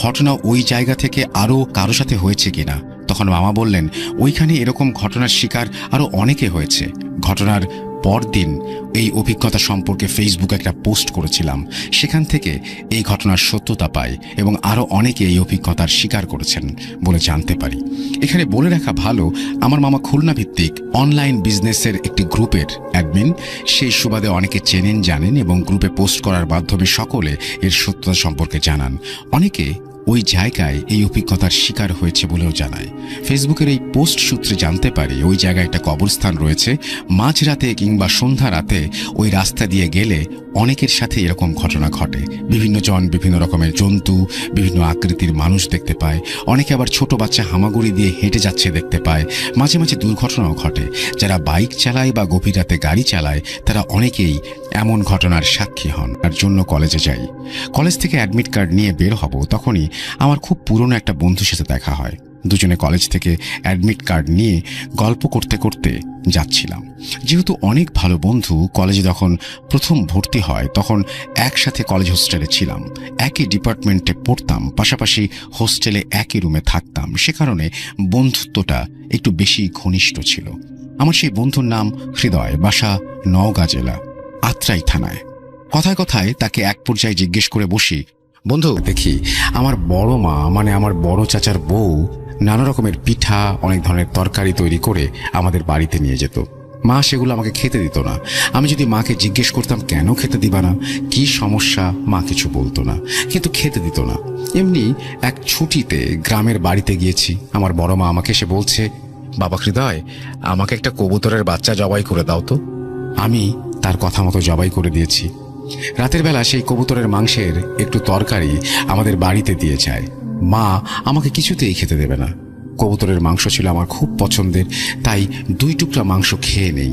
ঘটনা ওই জায়গা থেকে আরো কারো সাথে হয়েছে কিনা? তখন মামা বললেন, ওইখানে এরকম ঘটনার শিকার আরো অনেকে হয়েছে। ঘটনার পরদিন এই অভিজ্ঞতা সম্পর্কে ফেসবুকে একটা পোস্ট করেছিলাম, সেখান থেকে এই ঘটনার সত্যতা পাই এবং আরো অনেকে এই অভিজ্ঞতার শিকার করেছেন বলে জানতে পারি। এখানে বলে রাখা ভালো, আমার মামা খুলনা ভিত্তিক অনলাইন বিজনেসের একটি গ্রুপের অ্যাডমিন। সেই সুবাদে অনেকে চেনেন জানেন এবং গ্রুপে পোস্ট করার মাধ্যমে সকলে এর সত্যতা সম্পর্কে জানান। অনেকে ওই জায়গায় এই অভিজ্ঞতার শিকার হয়েছে বলেও জানায়। ফেসবুকের এই পোস্ট সূত্রে জানতে পারি ওই জায়গায় একটা কবরস্থান রয়েছে। মাঝরাতে কিংবা সন্ধ্যা রাতে ওই রাস্তা দিয়ে গেলে অনেকের সাথে এরকম ঘটনা ঘটে। বিভিন্ন জন বিভিন্ন রকমের জন্তু, বিভিন্ন আকৃতির মানুষ দেখতে পায়। অনেকে আবার ছোট বাচ্চা হামাগুড়ি দিয়ে হেঁটে যাচ্ছে দেখতে পায়। মাঝে মাঝে দুর্ঘটনাও ঘটে। যারা বাইক চালায় বা গভীর রাতে গাড়ি চালায় তারা অনেকেই এমন ঘটনার সাক্ষী হন। তার জন্য কলেজে যাই। কলেজ থেকে অ্যাডমিট কার্ড নিয়ে বের হব, তখনই আমার খুব পুরনো একটা বন্ধুর সাথে দেখা হয়। দুজনে কলেজ থেকে অ্যাডমিট কার্ড নিয়ে গল্প করতে করতে যাচ্ছিলাম। যেহেতু অনেক ভালো বন্ধু, কলেজে যখন প্রথম ভর্তি হয় তখন একসাথে কলেজ হোস্টেলে ছিলাম। একই ডিপার্টমেন্টে পড়তাম, পাশাপাশি হোস্টেলে একই রুমে থাকতাম। সে কারণে বন্ধুত্বটা একটু বেশি ঘনিষ্ঠ ছিল। আমার সেই বন্ধুর নাম হৃদয়, বাসা নওগাঁ জেলা, আত্রাই থানায়। কথায় কথায় তাকে এক পর্যায়ে জিজ্ঞেস করে বসি, বন্ধু দেখি আমার বড় মা মানে আমার বড় চাচার বউ নানা রকমের পিঠা, অনেক ধরনের তরকারি তৈরি করে আমাদের বাড়িতে নিয়ে যেত। মা সেগুলো আমাকে খেতে দিত না। আমি যদি মাকে জিজ্ঞেস করতাম কেন খেতে দিবা না, কি সমস্যা, মা কিছু বলতো না, কিন্তু খেতে দিত না। এমনি এক ছুটিতে গ্রামের বাড়িতে গিয়েছি। আমার বড় মা আমাকে এসে বলছে, বাবা হৃদয়, আমাকে একটা কবুতরের বাচ্চা জবাই করে দাও তো। আমি তার কথা মতো জবাই করে দিয়েছি। রাতের বেলা সেই কবুতরের মাংসের একটু তরকারি আমাদের বাড়িতে দিয়ে যায়। মা আমাকে কিছুতেই খেতে দেবে না। কবুতরের মাংস ছিল আমার খুব পছন্দের, তাই 2 টুকরা মাংস খেয়ে নেই।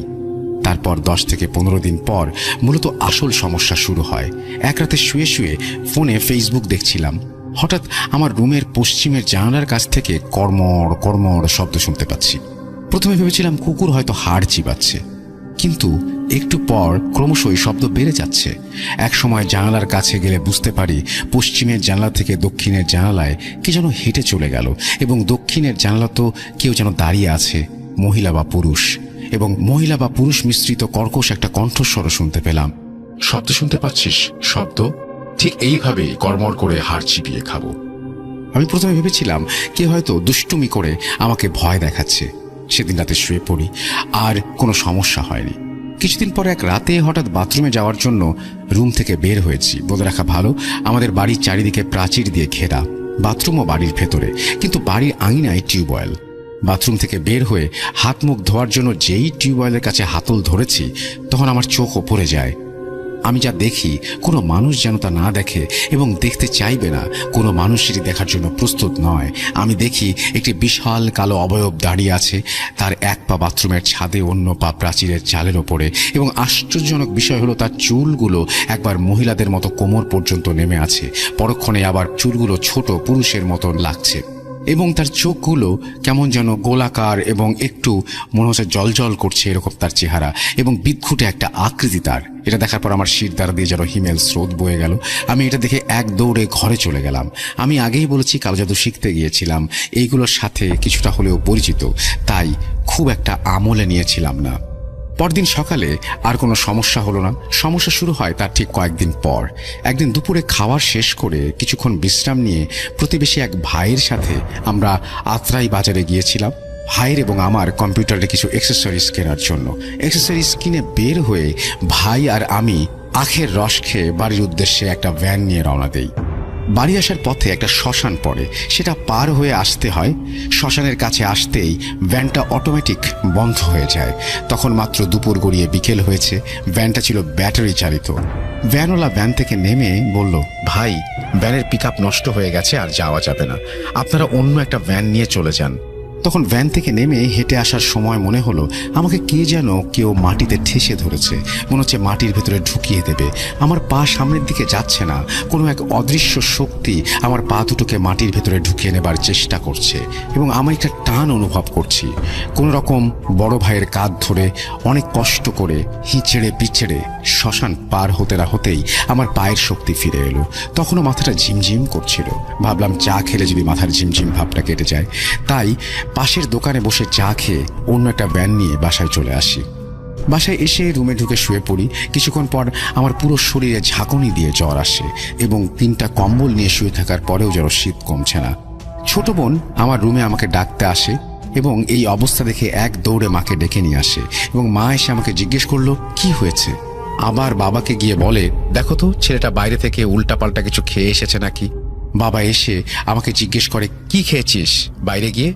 তারপর 10 থেকে 15 দিন পর মূলত আসল সমস্যা শুরু হয়। এক রাতে শুয়ে শুয়ে ফোনে ফেসবুক দেখছিলাম। হঠাৎ আমার রুমের পশ্চিমের জানালার কাছ থেকে কড়মড় কড়মড় শব্দ শুনতে পাচ্ছি। প্রথমে ভেবেছিলাম কুকুর হয়তো হাড় চিবাচ্ছে, কিন্তু একটু পর ক্রমশ এই শব্দ বেড়ে যাচ্ছে। এক সময় জানালার কাছে গেলে বুঝতে পারি পশ্চিমের জানালা থেকে দক্ষিণের জানালায় কে যেন হেঁটে চলে গেল, এবং দক্ষিণের জানালা তো কেউ যেন দাঁড়িয়ে আছে, মহিলা বা পুরুষ, এবং মহিলা বা পুরুষ মিশ্রিত কর্কশ একটা কণ্ঠস্বর শুনতে পেলাম। শব্দ শুনতে পাচ্ছিস? শব্দ ঠিক এইভাবে কড়মড় করে হাড় চিবিয়ে খাবো। আমি প্রথমে ভেবেছিলাম কে হয়তো দুষ্টুমি করে আমাকে ভয় দেখাচ্ছে। সেদিন রাতে শুয়ে পড়ি, আর কোনো সমস্যা হয়নি। কিছুদিন পরে এক রাতে হঠাৎ বাথরুমে যাওয়ার জন্য রুম থেকে বের হয়েছি। বলে রাখা ভালো, আমাদের বাড়ির চারিদিকে প্রাচীর দিয়ে ঘেরা, বাথরুমও বাড়ির ভেতরে, কিন্তু বাড়ির আঙিনায় টিউবওয়েল। বাথরুম থেকে বের হয়ে হাত মুখ ধোয়ার জন্য যেই টিউবওয়েলের কাছে হাতল ধরেছি, তখন আমার চোখ ওপরে যায়। আমি যা দেখি কোনো মানুষ যেন তা না দেখে এবং দেখতে চাইবে না, কোনো মানুষ সেটি দেখার জন্য প্রস্তুত নয়। আমি দেখি একটি বিশাল কালো অবয়ব দাঁড়িয়ে আছে, তার এক পা বাথরুমের ছাদে, অন্য পা প্রাচীরের চালের ওপরে, এবং আশ্চর্যজনক বিষয় হলো তার চুলগুলো একবার মহিলাদের মতো কোমর পর্যন্ত নেমে আছে, পরক্ষণে আবার চুলগুলো ছোট পুরুষের মতো লাগছে, এবং তার চোখগুলো কেমন যেন গোলাকার এবং একটু মনে হচ্ছে জলজল করছে, এরকম তার চেহারা, এবং বিদঘুটে একটা আকৃতি তার। এটা দেখার পর আমার শির দ্বারা দিয়ে যেন হিমেল স্রোত বয়ে গেল। আমি এটা দেখে এক দৌড়ে ঘরে চলে গেলাম। আমি আগেই বলেছি কালো জাদু শিখতে গিয়েছিলাম, এইগুলোর সাথে কিছুটা হলেও পরিচিত, তাই খুব একটা আমলে নিয়েছিলাম না। পরদিন সকালে আর কোনো সমস্যা হলো না। সমস্যা শুরু হয় তার ঠিক কয়েকদিন পর। একদিন দুপুরে খাওয়ার শেষ করে কিছুক্ষণ বিশ্রাম নিয়ে প্রতিবেশী এক ভাইয়ের সাথে আমরা আত্রাই বাজারে গিয়েছিলাম। ভাইয়ের এবং আমার কম্পিউটারে কিছু অ্যাক্সেসরিজ কেনার জন্য। অ্যাক্সেসরিজ কিনে বের হয়ে ভাই আর আমি আখের রস খেয়ে বাড়ির উদ্দেশ্যে একটা ভ্যান নিয়ে রওনা দেই। বাড়ি আসার পথে একটা শ্মশান পড়ে, সেটা পার হয়ে আসতে হয়। শ্মশানের কাছে আসতেই ভ্যানটা অটোমেটিক বন্ধ হয়ে যায়। তখন মাত্র দুপুর গড়িয়ে বিকেল হয়েছে। ভ্যানটা ছিল ব্যাটারি চালিত। ভ্যানওয়ালা ভ্যান থেকে নেমে বলল, ভাই, ভ্যানের পিকআপ নষ্ট হয়ে গেছে, আর যাওয়া যাবে না, আপনারা অন্য একটা ভ্যান নিয়ে চলে যান। তখন ভ্যান থেকে নেমে হেঁটে আসার সময় মনে হলো আমাকে কে যেন কেউ মাটিতে ঠেসে ধরেছে, মনে হচ্ছে মাটির ভেতরে ঢুকিয়ে দেবে। আমার পা সামনের দিকে যাচ্ছে না, কোনো এক অদৃশ্য শক্তি আমার পা দুটোকে মাটির ভেতরে ঢুকিয়ে নেবার চেষ্টা করছে এবং আমি একটা টান অনুভব করছি। কোনো রকম বড় ভাইয়ের কাঁধ ধরে অনেক কষ্ট করে হিঁচড়ে পিছড়ে শ্মশান পার হতে না হতেই আমার পায়ের শক্তি ফিরে এলো। তখনও মাথাটা ঝিমঝিম করছিল। ভাবলাম চা খেলে যদি মাথার ঝিমঝিম ভাবটা কেটে যায়। তাই পাশের দোকানে বসে চা খেয়ে অন্য একটা ভ্যান নিয়ে বাসায় চলে আসি। বাসায় এসে রুমে ঢুকে শুয়ে পড়ি। কিছুক্ষণ পর আমার পুরো শরীরে ঝাঁকুনি দিয়ে জ্বর আসে এবং 3টা কম্বল নিয়ে শুয়ে থাকার পরেও যেন শীত কমছে না। ছোট বোন আমার রুমে আমাকে ডাকতে আসে এবং এই অবস্থা দেখে এক দৌড়ে মাকে ডেকে নিয়ে আসে এবং মা এসে আমাকে জিজ্ঞেস করলো কি হয়েছে। আবার বাবাকে গিয়ে বলে, দেখো তো ছেলেটা বাইরে থেকে উল্টাপাল্টা কিছু খেয়ে এসেছে নাকি। বাবা এসে আমাকে জিজ্ঞেস করে, কি খেয়েছিস? বাইরে গিয়ে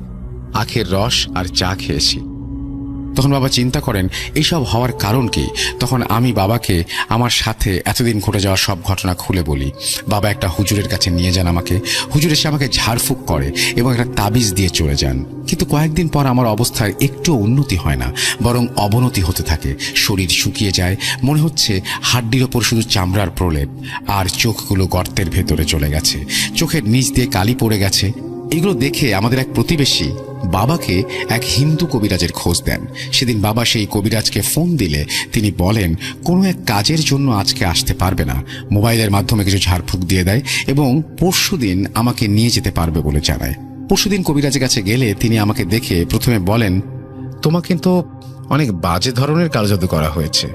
আখের রস আর চা খেয়েছি। তখন বাবা চিন্তা করেন এইসব হওয়ার কারণ কি। তখন আমি বাবাকে আমার সাথে এতদিন ঘটে যাওয়া সব ঘটনা খুলে বলি। বাবা একটা হুজুরের কাছে নিয়ে যান আমাকে। হুজুর এসে আমাকে ঝাড়ফুঁক করে এবং একটা তাবিজ দিয়ে চলে যান। কিন্তু কয়েকদিন পর আমার অবস্থার একটু উন্নতি হয় না, বরং অবনতি হতে থাকে। শরীর শুকিয়ে যায়, মনে হচ্ছে হাড্ডির ওপর শুধু চামড়ার প্রলেপ, আর চোখগুলো গর্তের ভেতরে চলে গেছে। চোখের নিচ দিয়ে কালি পড়ে গেছে। এগুলো দেখে আমাদের এক প্রতিবেশী বাবাকে এক হিন্দু কবিরাজের খোঁজ দেন। সেদিন বাবা সেই কবিরাজকে ফোন দিলে তিনি বলেন কোনো এক কাজের জন্য আজকে আসতে পারবে না, মোবাইলের মাধ্যমে কিছু ঝাড়ফুঁক দিয়ে দেয় এবং পরশুদিন আমাকে নিয়ে যেতে পারবে বলে জানায়। পরশুদিন কবিরাজের কাছে গেলে তিনি আমাকে দেখে প্রথমে বলেন, তোমাকে কিন্তু অনেক বাজে ধরনের কালজাদু করা হয়েছে।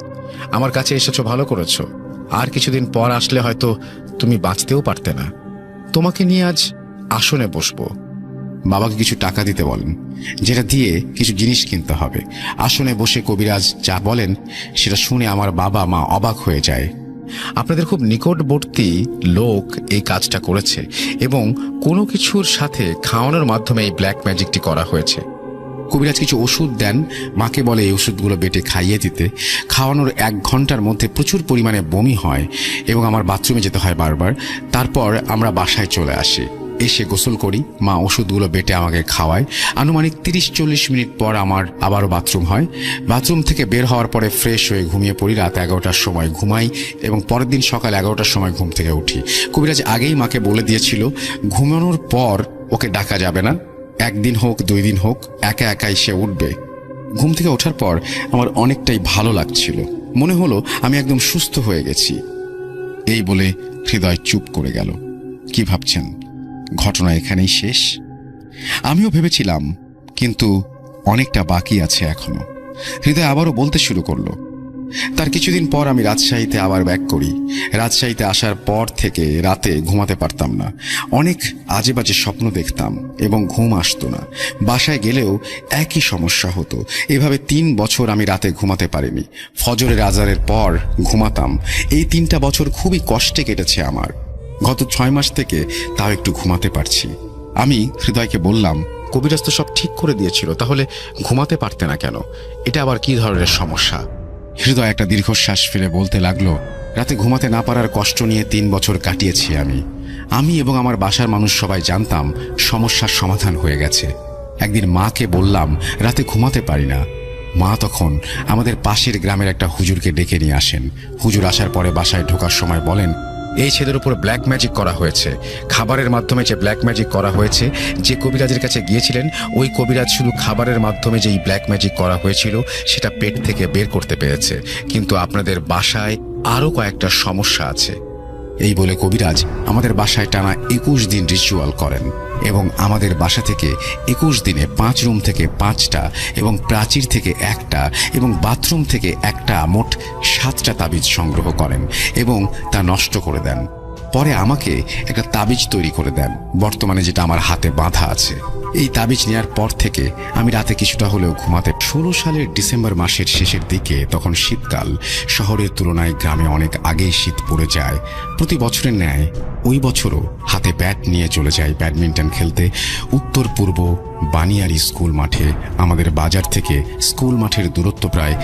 আমার কাছে এসেছো ভালো করেছো, আর কিছুদিন পর আসলে হয়তো তুমি বাঁচতেও পারতে না। তোমাকে নিয়ে আজ আসনে বসবো। বাবাকে কিছু টাকা দিতে বলেন, যেটা দিয়ে কিছু জিনিস কিনতে হবে। আসনে বসে কবিরাজ যা বলেন সেটা শুনে আমার বাবা মা অবাক হয়ে যায়। আপনাদের খুব নিকটবর্তী লোক এই কাজটা করেছে এবং কোনো কিছুর সাথে খাওয়ানোর মাধ্যমে এই ব্ল্যাক ম্যাজিকটি করা হয়েছে। কবিরাজ কিছু ওষুধ দেন, মাকে বলে এই ওষুধগুলো বেটে খাইয়ে দিতে। খাওয়ানোর 1 ঘন্টার মধ্যে প্রচুর পরিমাণে বমি হয় এবং আমার বাথরুমে যেতে হয় বারবার। তারপর আমরা বাসায় চলে আসি। এসে গোসল করি, মা ওষুধগুলো বেটে আমাকে খাওয়ায়। আনুমানিক 30-40 মিনিট পর আমার আবারও বাথরুম হয়। বাথরুম থেকে বের হওয়ার পরে ফ্রেশ হয়ে ঘুমিয়ে পড়ি। রাত 11টার সময় ঘুমাই এবং পরের দিন সকাল 11টার সময় ঘুম থেকে উঠি। কবিরাজ আগেই মাকে বলে দিয়েছিল ঘুমানোর পর ওকে ডাকা যাবে না, 1 দিন হোক 2 দিন হোক একা একাই সে উঠবে। ঘুম থেকে ওঠার পর আমার অনেকটাই ভালো লাগছিল, মনে হলো আমি একদম সুস্থ হয়ে গেছি। এই বলে হৃদয় চুপ করে গেল। কি ভাবছেন ঘটনা এখানেই শেষ? আমিও ভেবেছিলাম, কিন্তু অনেকটা বাকি আছে এখনো। হৃদয় আবারও বলতে শুরু করলো। তার কিছুদিন পর আমি রাজশাহীতে আবার ব্যাক করি। রাজশাহীতে আসার পর থেকে রাতে ঘুমাতে পারতাম না। অনেক আজে বাজে স্বপ্ন দেখতাম এবং ঘুম আসতো না। বাসায় গেলেও একই সমস্যা হতো। এভাবে 3 বছর আমি রাতে ঘুমাতে পারিনি। ফজরের আজানের পর ঘুমাতাম। এই 3টা বছর খুবই কষ্টে কেটেছে আমার। গত 6 মাস থেকে তাও একটু ঘুমাতে পারছি। আমি হৃদয়কে বললাম, কবিরাজ তো সব ঠিক করে দিয়েছিল, তাহলে ঘুমাতে পারতে না কেন? এটা আবার কি ধরনের সমস্যা? হৃদয় একটা দীর্ঘশ্বাস ফেলে বলতে লাগলো, রাতে ঘুমাতে না পারার কষ্ট নিয়ে 3 বছর কাটিয়েছি আমি এবং আমার বাসার মানুষ সবাই জানতাম সমস্যার সমাধান হয়ে গেছে। একদিন মাকে বললাম রাতে ঘুমাতে পারি না। মা তখন আমাদের পাশের গ্রামের একটা হুজুরকে ডেকে নিয়ে আসেন। হুজুর আসার পরে বাসায় ঢোকার সময় বলেন, এই ছেলের উপর ব্ল্যাক ম্যাজিক করা হয়েছে। খাবারের মাধ্যমে যে ব্ল্যাক ম্যাজিক করা হয়েছে, যে কবিরাজের কাছে গিয়েছিলেন ওই কবিরাজ শুধু খাবারের মাধ্যমে যেই ব্ল্যাক ম্যাজিক করা হয়েছিল সেটা পেট থেকে বের করতে পেরেছে, কিন্তু আপনাদের বাসায় আরো কয়েকটা সমস্যা আছে। এই বলে কবিরাজ আমাদের বাসায় টানা 21 দিন রিচুয়াল করেন এবং আমাদের বাসা থেকে 21 দিনে 5 রুম থেকে 5টা এবং প্রাচীর থেকে 1টা এবং বাথরুম থেকে 1টা, মোট 7টা তাবিজ সংগ্রহ করেন এবং তা নষ্ট করে দেন। পরে আমাকে একটা তাবিজ তৈরি করে দেন, বর্তমানে যেটা আমার হাতে বাঁধা আছে। এই তাবিজ নেওয়ার পর থেকে আমি রাতে কিছুটা হলেও ঘুমাতে। 16 সালের ডিসেম্বর মাসের শেষের দিকে, তখন শীতকাল। শহরের তুলনায় গ্রামে অনেক আগেই শীত পড়ে যায়। প্রতি বছরের ন্যায় ওই বছরও হাতে ব্যাট নিয়ে চলে যায় ব্যাডমিন্টন খেলতে উত্তর পূর্ব বানিয়ারি স্কুল মাঠে। আমাদের বাজার থেকে স্কুল মাঠের দূরত্ব প্রায়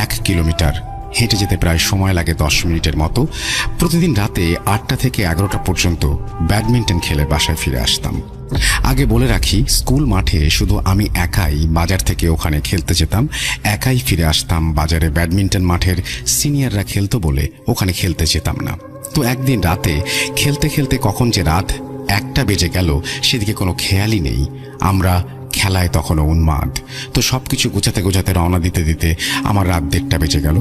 1 কিলোমিটার। হেঁটে যেতে প্রায় সময় লাগে 10 মিনিটের মতো। প্রতিদিন রাতে 8টা থেকে 11টা পর্যন্ত ব্যাডমিন্টন খেলে বাসায় ফিরে আসতাম। আগে বলে রাখি, স্কুল মাঠে শুধু আমি একাই বাজার থেকে ওখানে খেলতে যেতাম, একাই ফিরে আসতাম। বাজারে ব্যাডমিন্টন মাঠের সিনিয়ররা খেলতো বলে ওখানে খেলতে যেতাম না। তো একদিন রাতে খেলতে খেলতে কখন যে রাত 1টা বেজে গেল সেদিকে কোনো খেয়ালই নেই। আমরা খেলায় তখনও উন্মাদ। তো সবকিছু গোছাতে গোছাতে রওনা দিতে দিতে আমার রাত 1:30 বেজে গেল।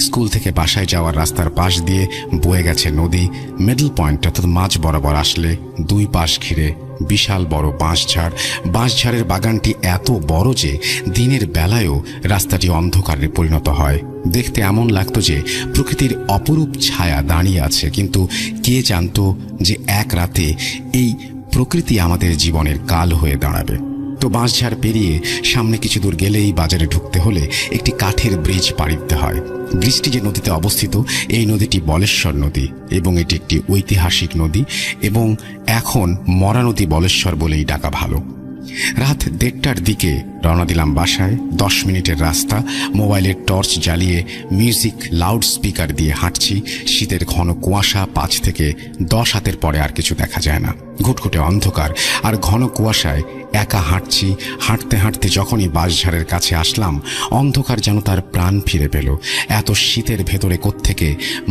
স্কুল থেকে বাসায় যাওয়ার রাস্তার পাশ দিয়ে বয়ে গেছে নদী। মিডল পয়েন্ট অর্থাৎ মাঝ বরাবর আসলে দুই পাশ ঘিরে বিশাল বড় বাঁশঝাড়। বাঁশঝাড়ের বাগানটি এত বড় যে দিনের বেলায়ও রাস্তাটি অন্ধকারে পরিণত হয়। দেখতে এমন লাগতো যে প্রকৃতির অপরূপ ছায়া দাঁড়িয়ে আছে, কিন্তু কে জানতো যে এক রাতে এই প্রকৃতি আমাদের জীবনের কাল হয়ে দাঁড়াবে। তো বাঁশঝাড় পেরিয়ে সামনে কিছু দূর গেলেই বাজারে ঢুকতে হলে একটি কাঠের ব্রিজ পাড়ি দিতে হয়। ব্রিজটি যে নদীতে অবস্থিত, এই নদীটি বলেশ্বর নদী এবং এটি একটি ঐতিহাসিক নদী এবং এখন মরা নদী বলেশ্বর বলেই ডাকা ভালো। রাত 1:30টার দিকে রওনা দিলাম বাসায়। 10 মিনিটের রাস্তা। মোবাইলের টর্চ জ্বালিয়ে মিউজিক লাউড স্পিকার দিয়ে হাঁটছি। শীতের ঘন কুয়াশা, 5 থেকে 10 হাতের পরে আর কিছু দেখা যায় না। ঘুটঘুটে অন্ধকার আর ঘন কুয়াশায় একা হাঁটছি। হাঁটতে হাঁটতে যখনই বাঁশঝাড়ের কাছে আসলাম, অন্ধকার যেন তার প্রাণ ফিরে পেল। এত শীতের ভেতরে কোত্থেকে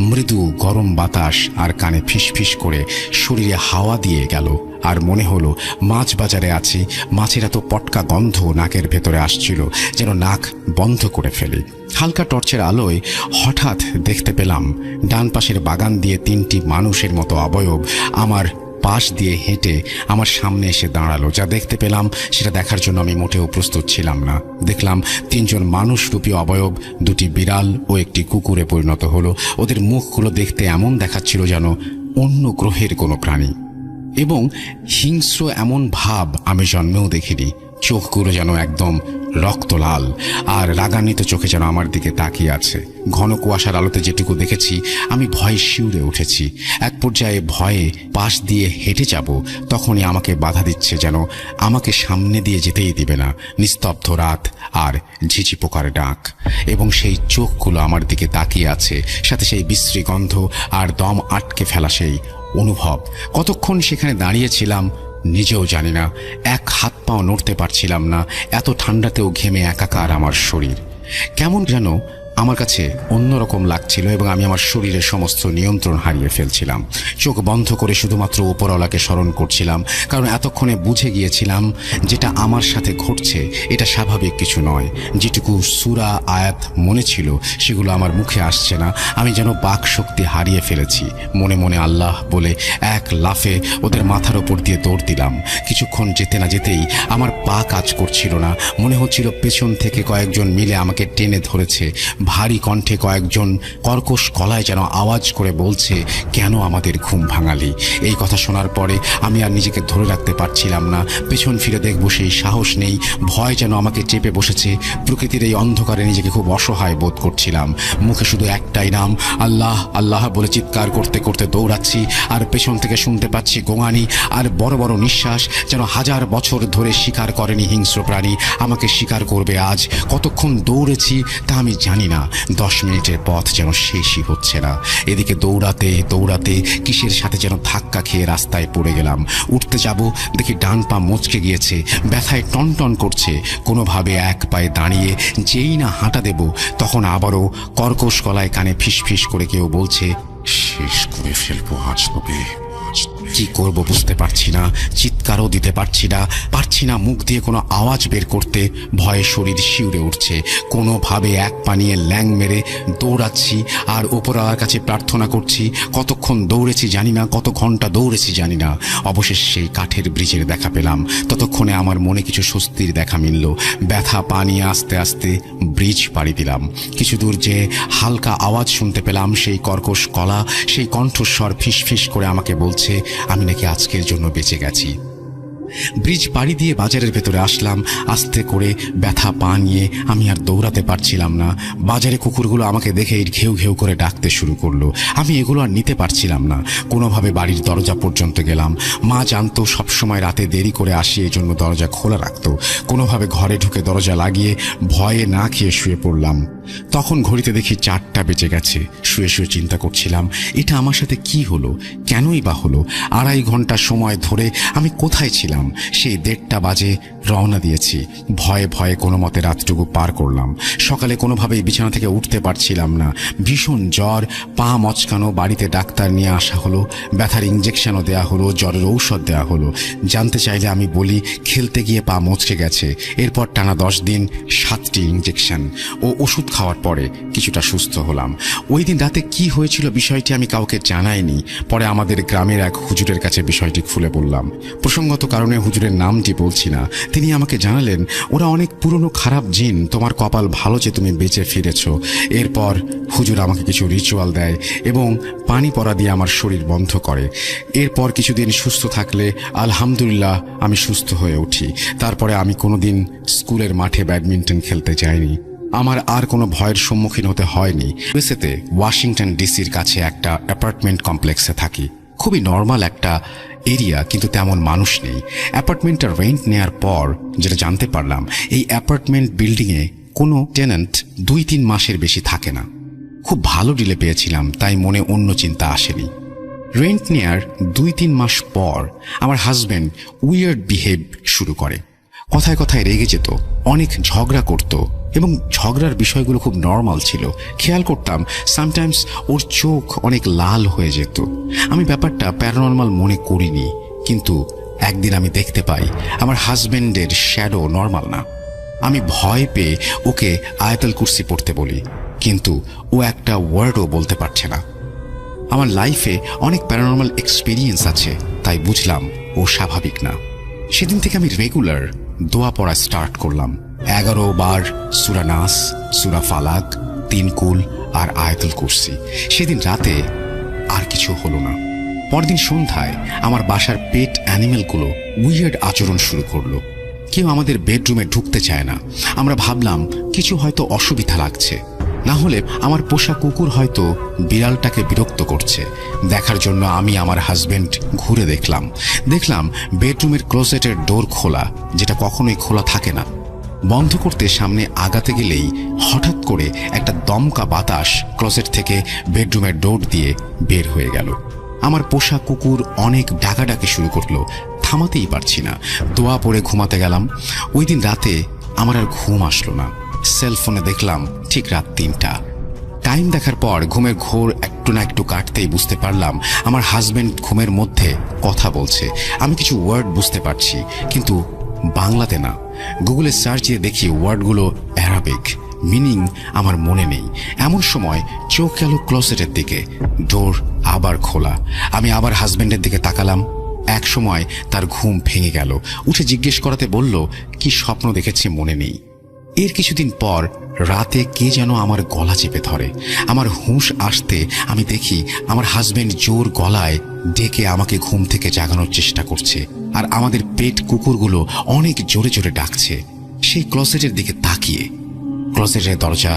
মৃদু গরম বাতাস আর কানে ফিসফিস করে শরীরে হাওয়া দিয়ে গেল। আর মনে হলো মাছ বাজারে আছি। মাছের এত পটকা গন্ধ নাকের ভেতরে আসছিল, যেন নাক বন্ধ করে ফেলি। হালকা টর্চের আলোয় হঠাৎ দেখতে পেলাম ডান পাশের বাগান দিয়ে 3টি মানুষের মতো অবয়ব আমার পাশ দিয়ে হেঁটে আমার সামনে এসে দাঁড়ালো। যা দেখতে পেলাম সেটা দেখার জন্য আমি মোটেও প্রস্তুত ছিলাম না। দেখলাম 3জন মানুষরূপী অবয়ব 2টি বিড়াল ও একটি কুকুরে পরিণত হলো। ওদের মুখগুলো দেখতে এমন দেখাচ্ছিল যেন অন্য গ্রহের কোনো প্রাণী, এবং হিংস্র এমন ভাব আমি জন্মেও দেখিনি। চোখগুলো যেন একদম রক্তলাল আর রাগান্বিত চোখে যেন আমার দিকে তাকিয়ে আছে। ঘন কুয়াশার আলোতে যেটুকু দেখেছি আমি ভয়ে শিউরে উঠেছি। এক পর্যায়ে ভয়ে পাশ দিয়ে হেঁটে যাব, তখনই আমাকে বাধা দিচ্ছে, যেন আমাকে সামনে দিয়ে যেতেই দিবে না। নিস্তব্ধ রাত আর ঝিঝি পোকার ডাক, এবং সেই চোখগুলো আমার দিকে তাকিয়ে আছে, সাথে সেই বিশ্রী গন্ধ আর দম আটকে ফেলা সেই অনুভব। কতক্ষণ সেখানে দাঁড়িয়েছিলাম নিজেও জানি না। এক হাত পাও নড়তে পারছিলাম না। এত ঠান্ডাতেও ঘেমে একাকার আমার শরীর। কেমন যেন আমার কাছে অন্যরকম লাগছিল এবং আমি আমার শরীরের সমস্ত নিয়ন্ত্রণ হারিয়ে ফেলছিলাম। চোখ বন্ধ করে শুধুমাত্র উপরওয়ালাকে স্মরণ করছিলাম, কারণ এতক্ষণে বুঝে গিয়েছিলাম যেটা আমার সাথে ঘটছে এটা স্বাভাবিক কিছু নয়। যেটুকু সূরা আয়াত মনে ছিল সেগুলো আমার মুখে আসছে না। আমি যেন বাক শক্তি হারিয়ে ফেলেছি। মনে মনে আল্লাহ বলে এক লাফে ওদের মাথার ওপর দিয়ে দৌড় দিলাম। কিছুক্ষণ যেতে না যেতেই আমার পা কাজ করছিল না। মনে হচ্ছিল পেছন থেকে কয়েকজন মিলে আমাকে টেনে ধরেছে। ভারী কণ্ঠে কয়েকজন কর্কশ গলায় যেন আওয়াজ করে বলছে, কেন আমাদের ঘুম ভাঙালি? এই কথা শোনার পরে আমি আর নিজেকে ধরে রাখতে পারছিলাম না। পেছন ফিরে দেখবো সেই সাহস নেই। ভয় যেন আমাকে চেপে বসেছে। প্রকৃতির এই অন্ধকারে নিজেকে খুব অসহায় বোধ করছিলাম। মুখে শুধু একটাই নাম, আল্লাহ আল্লাহ বলে চিৎকার করতে করতে দৌড়াচ্ছি। আর পেছন থেকে শুনতে পাচ্ছি গোঙানি আর বড় বড় নিঃশ্বাস, যেন 1000 বছর ধরে শিকার করেনি হিংস্র প্রাণী আমাকে শিকার করবে আজ। কতক্ষণ দৌড়েছি তা আমি জানি না। 10 মিনিটের পথ যেন শেষই হচ্ছে না। এদিকে দৌড়াতে দৌড়াতে কিসের সাথে যেন ধাক্কা খেয়ে রাস্তায় পড়ে গেলাম। উঠতে যাব, দেখি ডান পা মচকে গিয়েছে, ব্যথায় টনটন করছে। কোনোভাবে এক পায়ে দাঁড়িয়ে যেই না হাঁটা দেব, তখন আবারও কর্কশ গলায় কানে ফিসফিস করে কেউ বলছে, শেষ করে ফেলবো আজ তোকে। কি করব বুঝতে পারছি না। চিৎকারও দিতে পারছি না মুখ দিয়ে কোনো আওয়াজ বের করতে। ভয়ে শরীর শিউরে উঠছে। কোনোভাবে এক পা নিয়ে ল্যাং মেরে দৌড়াচ্ছি আর উপরওয়ালার কাছে প্রার্থনা করছি। কতক্ষণ দৌড়েছি জানি না, কত ঘন্টা দৌড়েছি জানি না। অবশেষে সেই কাঠের ব্রিজের দেখা পেলাম। ততক্ষণে আমার মনে কিছু স্বস্তির দেখা মিলল। ব্যথা পা নিয়ে আস্তে আস্তে ব্রিজ পাড়ি দিলাম। কিছু দূর যে হালকা আওয়াজ শুনতে পেলাম, সেই কর্কশ গলা, সেই কণ্ঠস্বর ফিসফিস করে আমাকে বলছে আমি নাকি আজকের জন্য বেঁচে গেছি। ব্রিজ পাড়ি দিয়ে বাজারের ভেতরে আসলাম। আস্তে করে ব্যথা পা নিয়ে আমি আর দৌড়াতে পারছিলাম না। বাজারে কুকুরগুলো আমাকে দেখে ঘেউ ঘেউ করে ডাকতে শুরু করলো। আমি এগুলো আর নিতে পারছিলাম না। কোনোভাবে বাড়ির দরজা পর্যন্ত গেলাম। মা জানতো সবসময় রাতে দেরি করে আসি, এই জন্য দরজা খোলা রাখতো। কোনোভাবে ঘরে ঢুকে দরজা লাগিয়ে ভয়ে না খেয়ে শুয়ে পড়লাম। তখন ঘড়িতে দেখি 4টা বেজে গেছে। শুয়ে শুয়ে চিন্তা করছিলাম, এটা আমার সাথে কি হলো, কেনই বা হলো। 2.5 ঘন্টা সময় ধরে আমি কোথায় ছিলাম? সেই 1:30 বাজে রওনা দিয়েছি। ভয়ে ভয়ে কোনো মতে রাতটুকু পার করলাম। সকালে কোনোভাবেই বিছানা থেকে উঠতে পারছিলাম না। ভীষণ জ্বর, পা মচকানো। বাড়িতে ডাক্তার নিয়ে আসা হলো, ব্যথার ইঞ্জেকশনও দেওয়া হলো, জ্বরের ঔষধ দেওয়া হলো। জানতে চাইলে আমি বলি, খেলতে গিয়ে পা মচকে গেছে। এরপর টানা 10 দিন 7টি ইঞ্জেকশন ও ওষুধ খাওয়ার পরে কিছুটা সুস্থ হলাম। ওই দিন রাতে কি হয়েছিল বিষয়টি আমি কাউকে জানাইনি। পরে আমাদের গ্রামের এক হুজুরের কাছে বিষয়টি খুলে বললাম। প্রসঙ্গত কারণে হুজুরের নামটি বলছি না। তিনি আমাকে জানালেন, ওরা অনেক পুরনো খারাপ জিন, তোমার কপাল ভালো যে তুমি বেঁচে ফিরেছ। এরপর হুজুর আমাকে কিছু রিচুয়াল দেয় এবং পানি পড়া দিয়ে আমার শরীর বন্ধ করে। এরপর কিছুদিন সুস্থ থাকলে আলহামদুলিল্লাহ আমি সুস্থ হয়ে উঠি। তারপরে আমি কোনোদিন স্কুলের মাঠে ব্যাডমিন্টন খেলতে যাইনি। আমার আর কোনো ভয়ের সম্মুখীন হতে হয়নি। ইউএসএতে ওয়াশিংটন ডিসির কাছে একটা অ্যাপার্টমেন্ট কমপ্লেক্সে থাকি। খুবই নর্মাল একটা এরিয়া, কিন্তু তেমন মানুষ নেই। অ্যাপার্টমেন্টটা রেন্ট নেওয়ার পর যেটা জানতে পারলাম, এই অ্যাপার্টমেন্ট বিল্ডিংয়ে কোনো টেনেন্ট 2-3 মাসের বেশি থাকে না। খুব ভালো ডিলে পেয়েছিলাম, তাই মনে অন্য চিন্তা আসেনি। রেন্ট নেয়ার 2-3 মাস পর আমার হাজব্যান্ড উইয়ার্ড বিহেভ শুরু করে। কথায় কথায় রেগে যেত, অনেক ঝগড়া করত এবং ঝগড়ার বিষয়গুলো খুব নর্মাল ছিল। খেয়াল করতাম সামটাইমস ওর চোখ অনেক লাল হয়ে যেত। আমি ব্যাপারটা প্যারানর্মাল মনে করিনি, কিন্তু একদিন আমি দেখতে পাই আমার হাজব্যান্ডের শ্যাডো নর্মাল না। আমি ভয় পেয়ে ওকে আয়াতুল কুরসি পড়তে বলি, কিন্তু ও একটা ওয়ার্ডও বলতে পারছে না। আমার লাইফে অনেক প্যারানর্মাল এক্সপিরিয়েন্স আছে, তাই বুঝলাম ও স্বাভাবিক না। সেদিন থেকে আমি রেগুলার দোয়া পড়া স্টার্ট করলাম। 11 বার সূরা নাস, সূরা ফালাক, 3 কুল আর আয়াতুল কুরসি। সেদিন রাতে আর কিছু হলো না। পরদিন সন্ধ্যায় আমার বাসার পেট অ্যানিমেলগুলো উইয়ার্ড আচরণ শুরু করলো। কেউ আমাদের বেডরুমে ঢুকতে চায় না। আমরা ভাবলাম কিছু হয়তো অসুবিধা লাগছে, না হলে আমার পোষা কুকুর হয়তো বিড়ালটাকে বিরক্ত করছে। দেখার জন্য আমি আমার হাজবেন্ড ঘুরে দেখলাম বেডরুমের ক্লোজেটের ডোর খোলা, যেটা কখনোই খোলা থাকে না। বন্ধ করতে সামনে আগাতে গেলেই হঠাৎ করে একটা দমকা বাতাস ক্লোজেট থেকে বেডরুমের ডোর দিয়ে বের হয়ে গেল। আমার পোষা কুকুর অনেক ডাকাডাকি শুরু করলো, থামাতেই পারছি না। দোয়া পড়ে ঘুমাতে গেলাম। ওই দিন রাতে আমার আর ঘুম আসলো না। সেলফোনে দেখলাম ঠিক রাত 3টা। টাইম দেখার পর ঘুমের ঘোর একটু না একটু কাটতেই বুঝতে পারলাম আমার হাজবেন্ড ঘুমের মধ্যে কথা বলছে। আমি কিছু ওয়ার্ড বুঝতে পারছি, কিন্তু বাংলাতে না। গুগলে সার্চ দিয়ে দেখি ওয়ার্ডগুলো অ্যারাবিক, মিনিং আমার মনে নেই। এমন সময় চোখ গেল ক্লোজেটের দিকে, ডোর আবার খোলা। আমি আবার হাজবেন্ডের দিকে তাকালাম। এক সময় তার ঘুম ভেঙে গেল। উঠে জিজ্ঞেস করাতে বলল, কি স্বপ্ন দেখেছি মনে নেই। এর কিছুদিন পর রাতে কে যেন আমার গলা চেপে ধরে। আমার হুঁশ আসতে আমি দেখি আমার হাজবেন্ড জোর গলায় ডেকে আমাকে ঘুম থেকে জাগানোর চেষ্টা করছে, আর আমাদের পেট কুকুরগুলো অনেক জোরে জোরে ডাকছে। সেই ক্লোজেটের দিকে তাকিয়ে ক্লোজেটের দরজা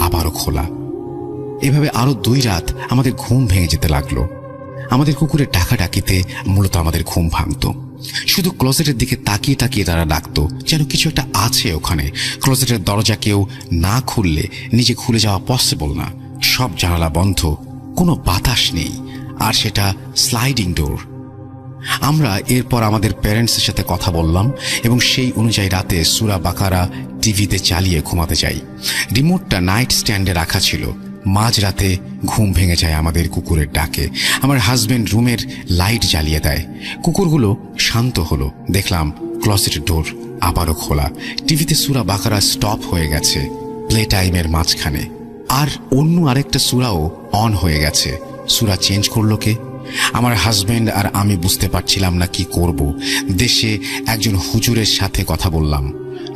আবারও খোলা। এভাবে আরো 2 রাত আমাদের ঘুম ভেঙে যেতে লাগলো। আমাদের কুকুরের ডাকাডাকিতে মূলত আমাদের ঘুম ভাঙতো। শুধু ক্লোজেটের দিকে তাকিয়ে তাকিয়ে তারা ডাকতো, যেন কিছু একটা আছে ওখানে। ক্লোজেটের দরজা কেউ না খুললে নিজে খুলে যাওয়া পসিবল না। সব জানালা বন্ধ, কোনো বাতাস নেই, আর সেটা স্লাইডিং ডোর। আমরা এরপর আমাদের প্যারেন্টসের সাথে কথা বললাম এবং সেই অনুযায়ী রাতে সূরা বাকারা টিভিতে চালিয়ে ঘুমাতে যাই। রিমোটটা নাইট স্ট্যান্ডে রাখা ছিল। মাঝরাতে ঘুম ভেঙে যায় আমাদের কুকুরের ডাকে। আমার হাজবেন্ড রুমের লাইট জ্বালিয়ে দেয়। কুকুরগুলো শান্ত হলো। দেখলাম ক্লোজেটের ডোর আবারও খোলা। টিভিতে সূরা বাকারা স্টপ হয়ে গেছে প্লে টাইমের মাঝখানে, আর অন্য আরেকটা সূরাও অন হয়ে গেছে। সূরা চেঞ্জ করলো কে? আমার হাজবেন্ড আর আমি বুঝতে পারছিলাম না কি করব। দেশে একজন হুজুরের সাথে কথা বললাম।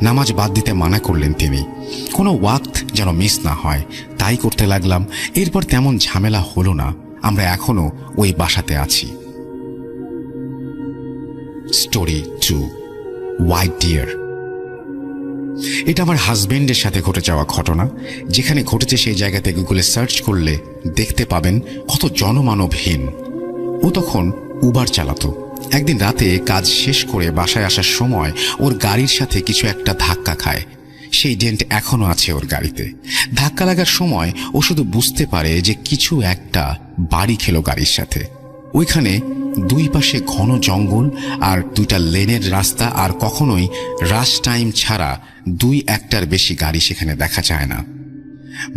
নামাজ বাদ দিতে মানা করলেন তিনি, কোনো ওয়াক্ত যেন মিস না হয়, তাই করতে লাগলাম। এরপর তেমন ঝামেলা হলো না। আমরা এখনো ওই বাসাতে আছি। Story 2, white deer. এটা আমার হাজবেন্ডের সাথে ঘটে যাওয়া ঘটনা। যেখানে ঘটেছে সেই জায়গাতে গুগলে সার্চ করলে দেখতে পাবেন কত জনমানবহীন। ও তখন উবার চালাতো। একদিন রাতে কাজ শেষ করে বাসায় আসার সময় ওর গাড়ির সাথে কিছু একটা ধাক্কা খায়। সেই ডেন্ট এখনো আছে ওর গাড়িতে। ধাক্কা লাগার সময় ও শুধু বুঝতে পারে যে কিছু একটা বাড়ি খেলো গাড়ির সাথে। ওইখানে দুই পাশে ঘন জঙ্গল আর দুইটা লেনের রাস্তা, আর কখনোই রাশ টাইম ছাড়া দুই একটার বেশি গাড়ি সেখানে দেখা যায় না।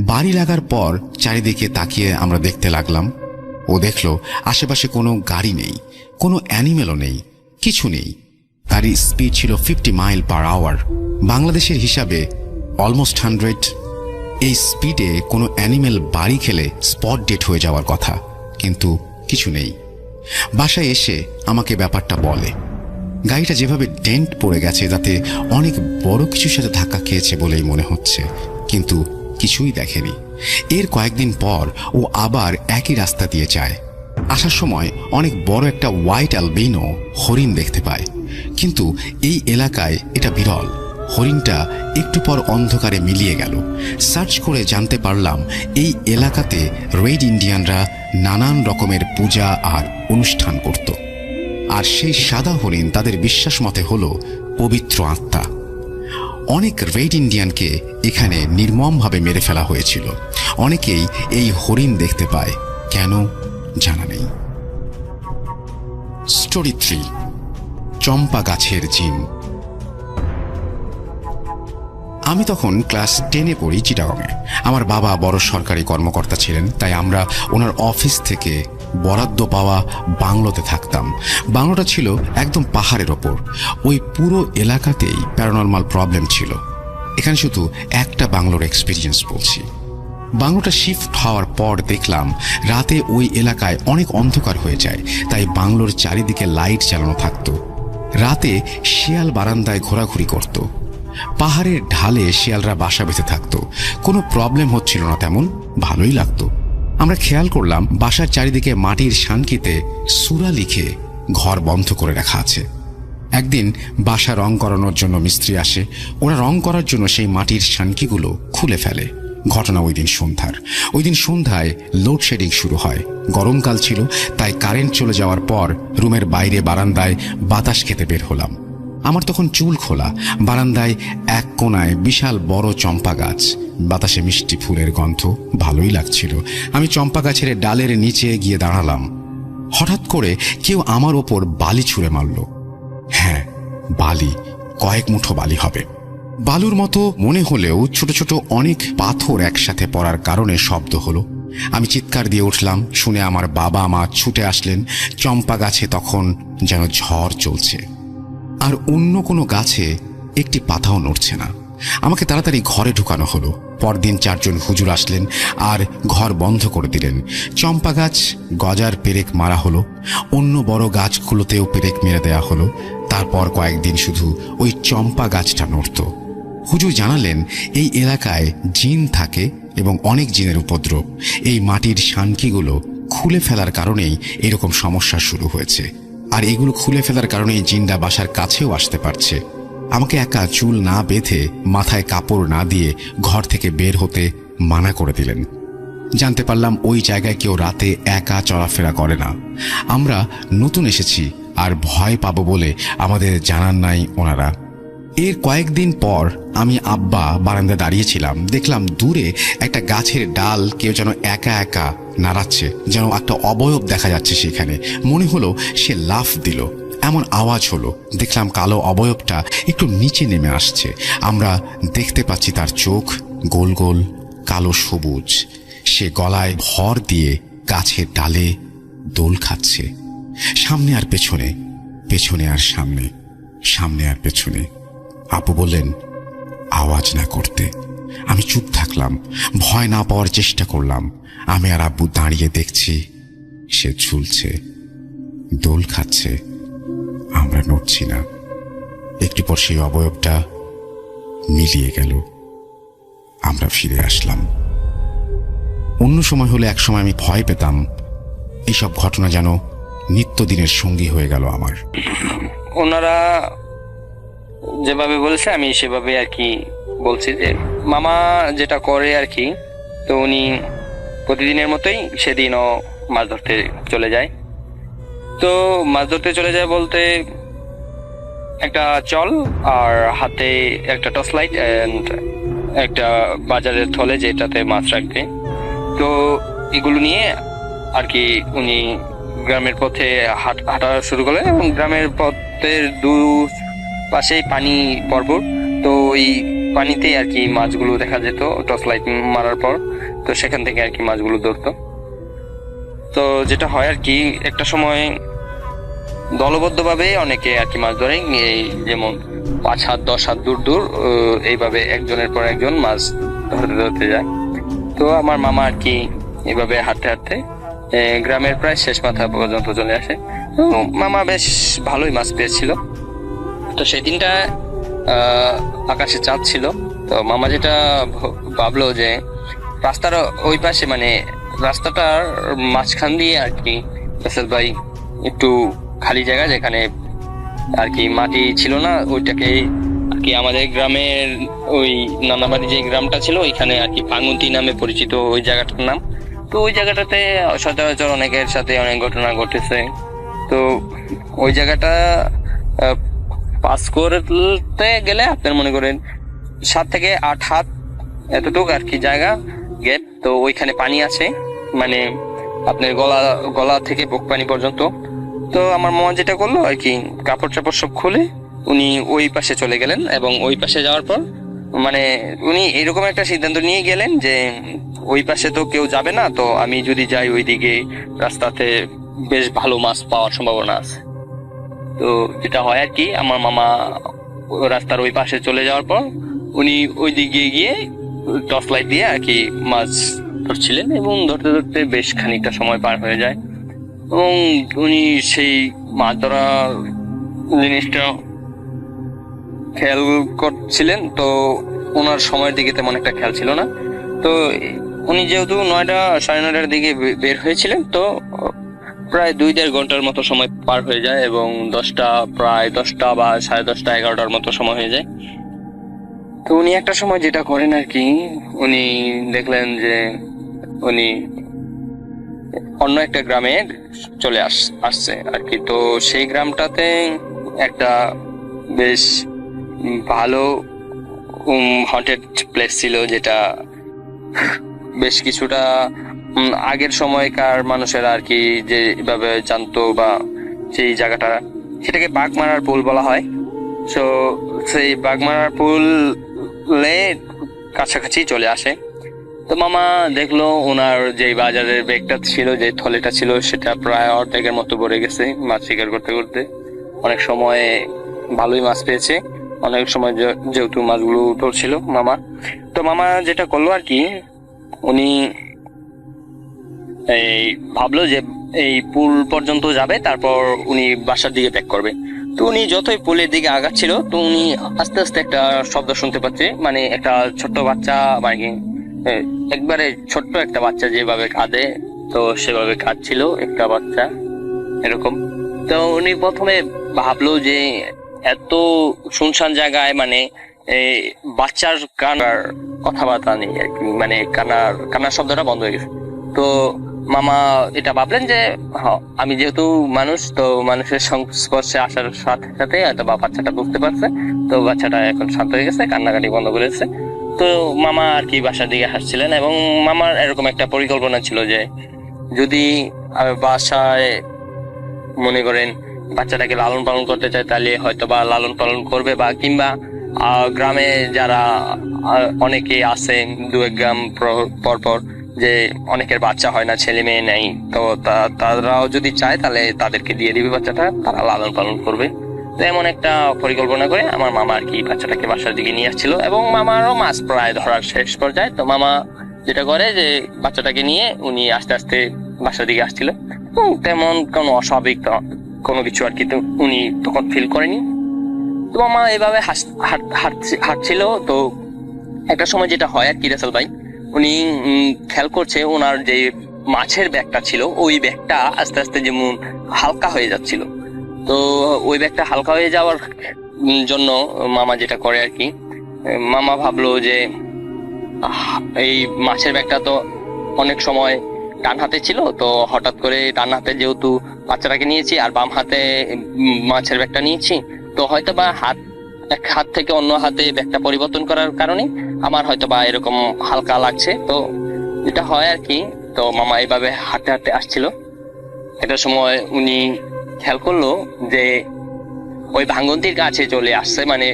বাড়ি লাগার পর চারিদিকে তাকিয়ে আমরা দেখতে লাগলাম। ও দেখলো আশেপাশে কোনো গাড়ি নেই, কোনো অ্যানিমেলও নেই, কিছু নেই। গাড়ির স্পিড ছিল 50 মাইল পার আওয়ার, বাংলাদেশের হিসাবে অলমোস্ট 100। এই স্পিডে কোনো অ্যানিমেল বাড়ি খেলে স্পট ডেট হয়ে যাওয়ার কথা, কিন্তু কিছু নেই। বাসায় এসে আমাকে ব্যাপারটা বলে। গাড়িটা যেভাবে ডেন্ট পড়ে গেছে তাতে অনেক বড় কিছুর সাথে ধাক্কা খেয়েছে বলেই মনে হচ্ছে, কিন্তু কিছুই দেখেনি। এর কয়েকদিন পর ও আবার একই রাস্তা দিয়ে যায়। আসার সময় অনেক বড় একটা হোয়াইট অ্যালবিনো হরিণ দেখতে পায়, কিন্তু এই এলাকায় এটা বিরল। হরিণটা একটু পর অন্ধকারে মিলিয়ে গেল। সার্চ করে জানতে পারলাম এই এলাকাতে রেড ইন্ডিয়ানরা নানান রকমের পূজা আর অনুষ্ঠান করত, আর সেই সাদা হরিণ তাদের বিশ্বাস মতে হলো পবিত্র আত্মা। অনেক রেড ইন্ডিয়ানকে এখানে নির্মমভাবে মেরে ফেলা হয়েছিল। অনেকেই এই হরিণ দেখতে পায়, কেন জানা নেই। স্টোরি 3, চম্পা গাছের জিন। আমি তখন ক্লাস 10-এ পড়ি চিটাগংয়ে। আমার বাবা বড় সরকারি কর্মকর্তা ছিলেন, তাই আমরা ওনার অফিস থেকে বরাদ্দ পাওয়া বাংলোতে থাকতাম। বাংলোটা ছিল একদম পাহাড়ের ওপর। ওই পুরো এলাকাতেই প্যারানরমাল প্রবলেম ছিল। এখানে শুধু একটা বাংলোর এক্সপিরিয়েন্স বলছি। বাংলোটা শিফট হওয়ার পর দেখলাম রাতে ওই এলাকায় অনেক অন্ধকার হয়ে যায়, তাই বাংলোর চারিদিকে লাইট চালানো থাকতো। রাতে শিয়াল বারান্দায় ঘোরাঘুরি করত। পাহাড়ের ঢালে শিয়ালরা বাসা বেঁধে থাকতো। কোনো প্রবলেম হচ্ছিল না তেমন, ভালোই লাগতো। আমরা খেয়াল করলাম বাসার চারিদিকে মাটির শানকিতে সূরা লিখে ঘর বন্ধ করে রাখা আছে। একদিন বাসা রং করানোর জন্য মিস্ত্রি আসে। ওরা রং করার জন্য সেই মাটির শানকিগুলো খুলে ফেলে। ঘটনা ওই দিন সন্ধ্যায় লোডশেডিং শুরু হয়। গরমকাল ছিল, তাই কারেন্ট চলে যাওয়ার পর রুমের বাইরে বারান্দায় বাতাস খেতে বের হলাম। আমার তখন চুল খোলা। বারান্দায় এক কোনায় বিশাল বড় চম্পা গাছ, বাতাসে মিষ্টি ফুলের গন্ধ, ভালোই লাগছিল। আমি চম্পা গাছের ডালের নিচে গিয়ে দাঁড়ালাম। হঠাৎ করে কেউ আমার ওপর বালি ছুঁড়ে মারল। হ্যাঁ, বালি, কয়েক মুঠো বালি হবে। বালুর মতো মনে হলেও ছোট ছোট অনেক পাথর একসাথে পড়ার কারণে শব্দ হলো। আমি চিৎকার দিয়ে উঠলাম। শুনে আমার বাবা মা ছুটে আসলেন। চম্পা গাছে তখন যেন ঝড় চলছে, আর অন্য কোনো গাছে একটি পাতাও নড়ছে না। আমাকে তাড়াতাড়ি ঘরে ঢুকানো হলো। পরদিন 4 জন হুজুর আসলেন আর ঘর বন্ধ করে দিলেন। চম্পা গাছ গজার পেরেক মারা হলো, অন্য বড় গাছগুলোতেও পেরেক মেরে দেয়া হলো। তারপর কয়েকদিন শুধু ওই চম্পা গাছটা নড়ত। হুজুর জানালেন এই এলাকায় জিন থাকে এবং অনেক জিনের উপদ্রব। এই মাটির শানকিগুলো খুলে ফেলার কারণেই এরকম সমস্যা শুরু হয়েছে, আর এগুলো খুলে ফেলার কারণেই জিনরা বাসার কাছেও আসতে পারছে। আমাকে একা চুল না বেঁধে, মাথায় কাপড় না দিয়ে ঘর থেকে বের হতে মানা করে দিলেন। জানতে পারলাম ওই জায়গায় কেউ রাতে একা চলাফেরা করে না। আমরা নতুন এসেছি আর ভয় পাবো বলে আমাদের জানান নাই ওনারা। এর কয়েকদিন পর আমি আব্বা বারান্দায় দাঁড়িয়েছিলাম। দেখলাম দূরে একটা গাছের ডাল কেউ যেন একা একা নাড়াচ্ছে, যেন একটা অবয়ব দেখা যাচ্ছে সেখানে। মনে হলো সে লাফ দিল, এমন আওয়াজ হলো। দেখলাম কালো অবয়বটা একটু নিচে নেমে আসছে। আমরা দেখতে পাচ্ছি তার চোখ গোল গোল কালো সবুজ। সে গলায় ভর দিয়ে গাছের ডালে দোল খাচ্ছে, সামনে আর পেছনে, পেছনে আর সামনে, সামনে আর পেছনে। আপু বললেন আওয়াজ না করতে। আমি চুপ থাকলাম, ভয় না পাওয়ার চেষ্টা করলাম। আমি আর আব্বু দাঁড়িয়ে দেখছি, সে ঝুলছে, দোল খাচ্ছে, আমরা নড়ছি না। একটু পর সেই অবয়বটা মিলিয়ে গেল। আমরা ফিরে আসলাম। অন্য সময় হলে একসময় আমি ভয় পেতাম। এইসব ঘটনা যেন নিত্যদিনের সঙ্গী হয়ে গেল আমার। ওনারা যেভাবে বলেছে আমি সেভাবে আর কি বলছি, যে মামা যেটা করে আর কি, তো উনি প্রতিদিনের মতোই সেদিনও মাছ ধরতে চলে যায়। তো মাছ ধরতে চলে যায় বলতে একটা চল আর হাতে একটা টর্চ লাইট এন্ড একটা বাজারের থলে যেটাতে মাছ রাখবে। তো এগুলো নিয়ে আর কি উনি গ্রামের পথে হাঁটা শুরু করলেন এবং গ্রামের পথের দু পাশেই পানি পর্বত। তো ওই পানিতে আর কি মাছগুলো দেখা যেত টর্চ লাইট মারার পর। তো সেখান থেকে আর কি মাছগুলো ধরতো। তো যেটা হয় আর কি একটা সময় দলবদ্ধভাবে অনেকে আর কি মাছ ধরে, এই যেমন 5 হাত 10 হাত দূর দূর এইভাবে একজনের পর একজন মাছ ধরতে ধরতে যায়। তো আমার মামা আর কি এইভাবে হাঁটতে হাঁটতে গ্রামের প্রায় শেষ মাথা পর্যন্ত চলে আসে। তো মামা বেশ ভালোই মাছ পেয়েছিল। তো সেই দিনটা আকাশে চাঁদ ছিল। তো মামা যেটা ভাবলো যে রাস্তার ওই পাশে মানে রাস্তাটার মাঝখান দিয়ে আর কি রাসেল ভাই একটু খালি জায়গা যেখানে আর কি মাটি ছিল না, ওইটাকে আর কি আমাদের গ্রামের ওই নানাবাড়ি যে গ্রামটা ছিল ওইখানে আর কি পাঙ্গুন্তি নামে পরিচিত ওই জায়গাটার নাম। তো ওই জায়গাটাতে সচরাচর অনেকের সাথে অনেক ঘটনা ঘটেছে। তো ওই জায়গাটা পাস করতে গেলে আপনার মনে করেন 7 থেকে 8 হাত এতটুকু আর কি জায়গা গ্যাপ। তো ওইখানে পানি আছে, মানে আপনার গলা থেকে বুক পানি পর্যন্ত। তো আমার মামা যেটা করলো আর কি কাপড় চাপড় সব খুলে উনি ওই পাশে চলে গেলেন এবং ওই পাশে যাওয়ার পর মানে উনি এরকম একটা সিদ্ধান্ত নিয়ে গেলেন যে ওই পাশে তো কেউ যাবে না, তো আমি যদি যাই ওইদিকে রাস্তাতে বেশ ভালো মাছ পাওয়ার সম্ভাবনা আছে। তো যেটা হয় আর কি আমার মামা রাস্তার ওই পাশে চলে যাওয়ার পর উনি ওই দিকে গিয়ে টর্চ লাইট দিয়ে আর কি মাছ ধরছিলেন এবং ধরতে ধরতে বেশ খানিকটা সময় পার হয়ে যায় এবং উনি সেই মাছ ধরা জিনিসটা খেয়াল করছিলেন। তো ওনার সময়ের দিকে তেমন একটা খেয়াল ছিল না। তো উনি যেহেতু 9টা 9:30টার দিকে বের হয়েছিলেন, তো প্রায় 2-1.5 ঘন্টার মতো সময় পার হয়ে যায় এবং প্রায় 10টা বা 10:30 11টার মতো সময় হয়ে যায়। তো উনি একটা সময় যেটা করেন আর কি উনি দেখলেন যে উনি অন্য একটা গ্রামে চলে আসছে আর কি। তো সেই গ্রামটাতে একটা বেশ ভালো হন্টেড প্লেস ছিল, যেটা বেশ কিছুটা আগের সময়কার মানুষেরা আর কি যেভাবে জানতো বা সেই জায়গাটা, সেটাকে বাঘমারার পুল বলা হয়। তো সেই বাঘমারার পুলে কাছাকাছি চলে আসে। তো মামা দেখলো ওনার যে বাজারের ব্যাগটা ছিল, যে থলেটা ছিল, সেটা প্রায় অর্ধেকের মতো ভরে গেছে মাছ শিকার করতে করতে। অনেক সময় ভালোই মাছ পেয়েছে, অনেক সময় যেহেতু মাছগুলো ধরছিল মামা। তো মামা যেটা করলো আর কি উনি এই ভাবলো যে এই পুল পর্যন্ত যাবে, তারপর উনি বাসার দিকে ব্যাক করবে। তো উনি যতই পুলের দিকে আগাচ্ছিল তো উনি আস্তে আস্তে একটা শব্দ শুনতে পাচ্ছে, মানে একটা ছোট্ট বাচ্চা মানে একবারে ছোট্ট একটা বাচ্চা যেভাবে কাঁদে, তো সেভাবে কাঁদছিল একটা বাচ্চা এরকম। তো উনি প্রথমে ভাবলো যে এত শুনশান জায়গায় মানে বাচ্চার কান্নার কথাবার্তা নেই আর কি, মানে কান্নার শব্দটা বন্ধ হয়ে গেছে। তো মামা এটা ভাবলেন যে আমি যেহেতু মানুষ, তো মানুষের সংস্পর্শে আসার সাথে সাথে হয়তো বা বাচ্চাটা বুঝতে পারছে, তো বাচ্চাটা এখন শান্ত হয়ে গেছে, কান্নাকাটি বন্ধ করেছে। তো মামা আর কি বাসার দিকে হাসছিলেন এবং মামার এরকম একটা পরিকল্পনা ছিল যে যদি বাসায় মনে করেন বাচ্চাটাকে লালন পালন করতে চায় তাহলে হয়তো বা লালন পালন করবে, বা কিংবা গ্রামে যারা অনেকে আছেন 2-1 গ্রাম পর পর যে অনেকের বাচ্চা হয় না, ছেলে মেয়ে নেই, তো তারাও যদি চায় তাহলে তাদেরকে দিয়ে দিবে বাচ্চাটা, তারা লালন পালন করবে। তো এমন একটা পরিকল্পনা করে আমার মামা আর কি বাচ্চাটাকে বাসার দিকে নিয়ে আসছিল এবং মামারও মাছ প্রায় ধরার শেষ পর্যায়ে। তো মামা যেটা করে যে বাচ্চাটাকে নিয়ে উনি আস্তে আস্তে বাসার দিকে আসছিল, তেমন কোনো অস্বাভাবিক কোনো কিছু আর কি তো উনি তখন ফিল করেনি। তো মামা এভাবে হাঁটছিল। তো একটা সময় যেটা হয় আর কি রাসেল ভাই, উনি খেয়াল করছে ওনার যে মাছের ব্যাগটা ছিল ওই ব্যাগটা আস্তে আস্তে যেমন হালকা হয়ে যাচ্ছিল। তো ওই ব্যাগটা হালকা হয়ে যাওয়ার জন্য মামা যেটা করে আর কি, মামা ভাবলো যে এই মাছের ব্যাগটা তো অনেক সময় ডান হাতে ছিল, তো হঠাৎ করে ডান হাতে যেহেতু বাচ্চাটাকে নিয়েছি আর বাম হাতে মাছের ব্যাগটা নিয়েছি, তো হয়তো বা এক হাত থেকে অন্য হাতে ব্যাগটা পরিবর্তন করার কারণে আমার হয়তো বা এরকম হালকা লাগছে। তো যেটা হয় আর কি, তো মামা এইভাবে হাঁটতে হাঁটতে আসছিল। একটা সময় উনি খেয়াল করলো যে ওই ভাঙ্গন্তির কাছে চলে আসছে, মানে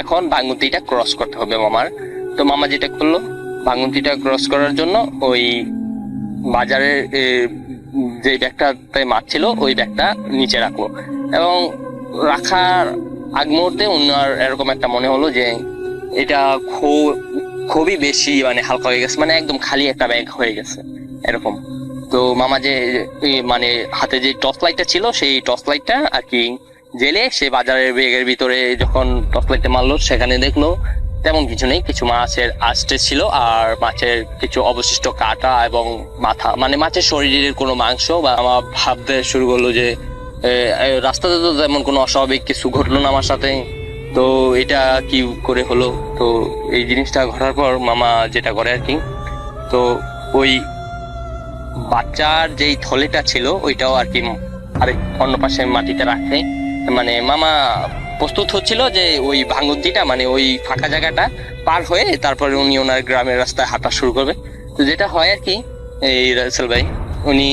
এখন ভাঙ্গন্তিটা ক্রস করতে হবে মামার। তো মামা যেটা করলো, ভাঙ্গন্তিটা ক্রস করার জন্য ওই বাজারের যে ব্যাগটাতে মাছ ছিল ওই ব্যাগটা নিচে রাখলো, এবং রাখার আগ মুহূর্তে ওনার এরকম একটা মনে হলো যে এটা খুবই বেশি মানে হালকা হয়ে গেছে, মানে একদম খালি একটা ব্যাগ হয়ে গেছে এরকম। তো মামা যে মানে হাতে যে টর্চ লাইটটা ছিল সেই টর্চ লাইটটা আর কি জেলে সে বাজারের ব্যাগের ভিতরে যখন টর্চ লাইটটা মারলো, সেখানে দেখলো তেমন কিছু নেই, কিছু মাছের আস্টে ছিল আর মাছের কিছু অবশিষ্ট কাটা এবং মাথা, মানে মাছের শরীরের কোনো মাংস। বা আমার ভাবতে শুরু করলো যে রাস্তাতে তো তেমন কোনো অস্বাভাবিক কিছু ঘটলো না আমার সাথে, তো এটা কি করে হলো। তো এই জিনিসটা ঘটার পর মামা যেটা করে আর কি, তো ওই বাচ্চার যেই থলেটা ছিল ওইটাও আর কি আরেক অন্য পাশে মাটিতে রাখে, মানে মামা প্রস্তুত হচ্ছিল যে ওই ভাঙ্গন্তিটা মানে ওই ফাঁকা জায়গাটা পার হয়ে তারপরে উনি ওনার গ্রামের রাস্তায় হাঁটা শুরু করবে। তো যেটা হয় আর কি, এই রাসেল ভাই উনি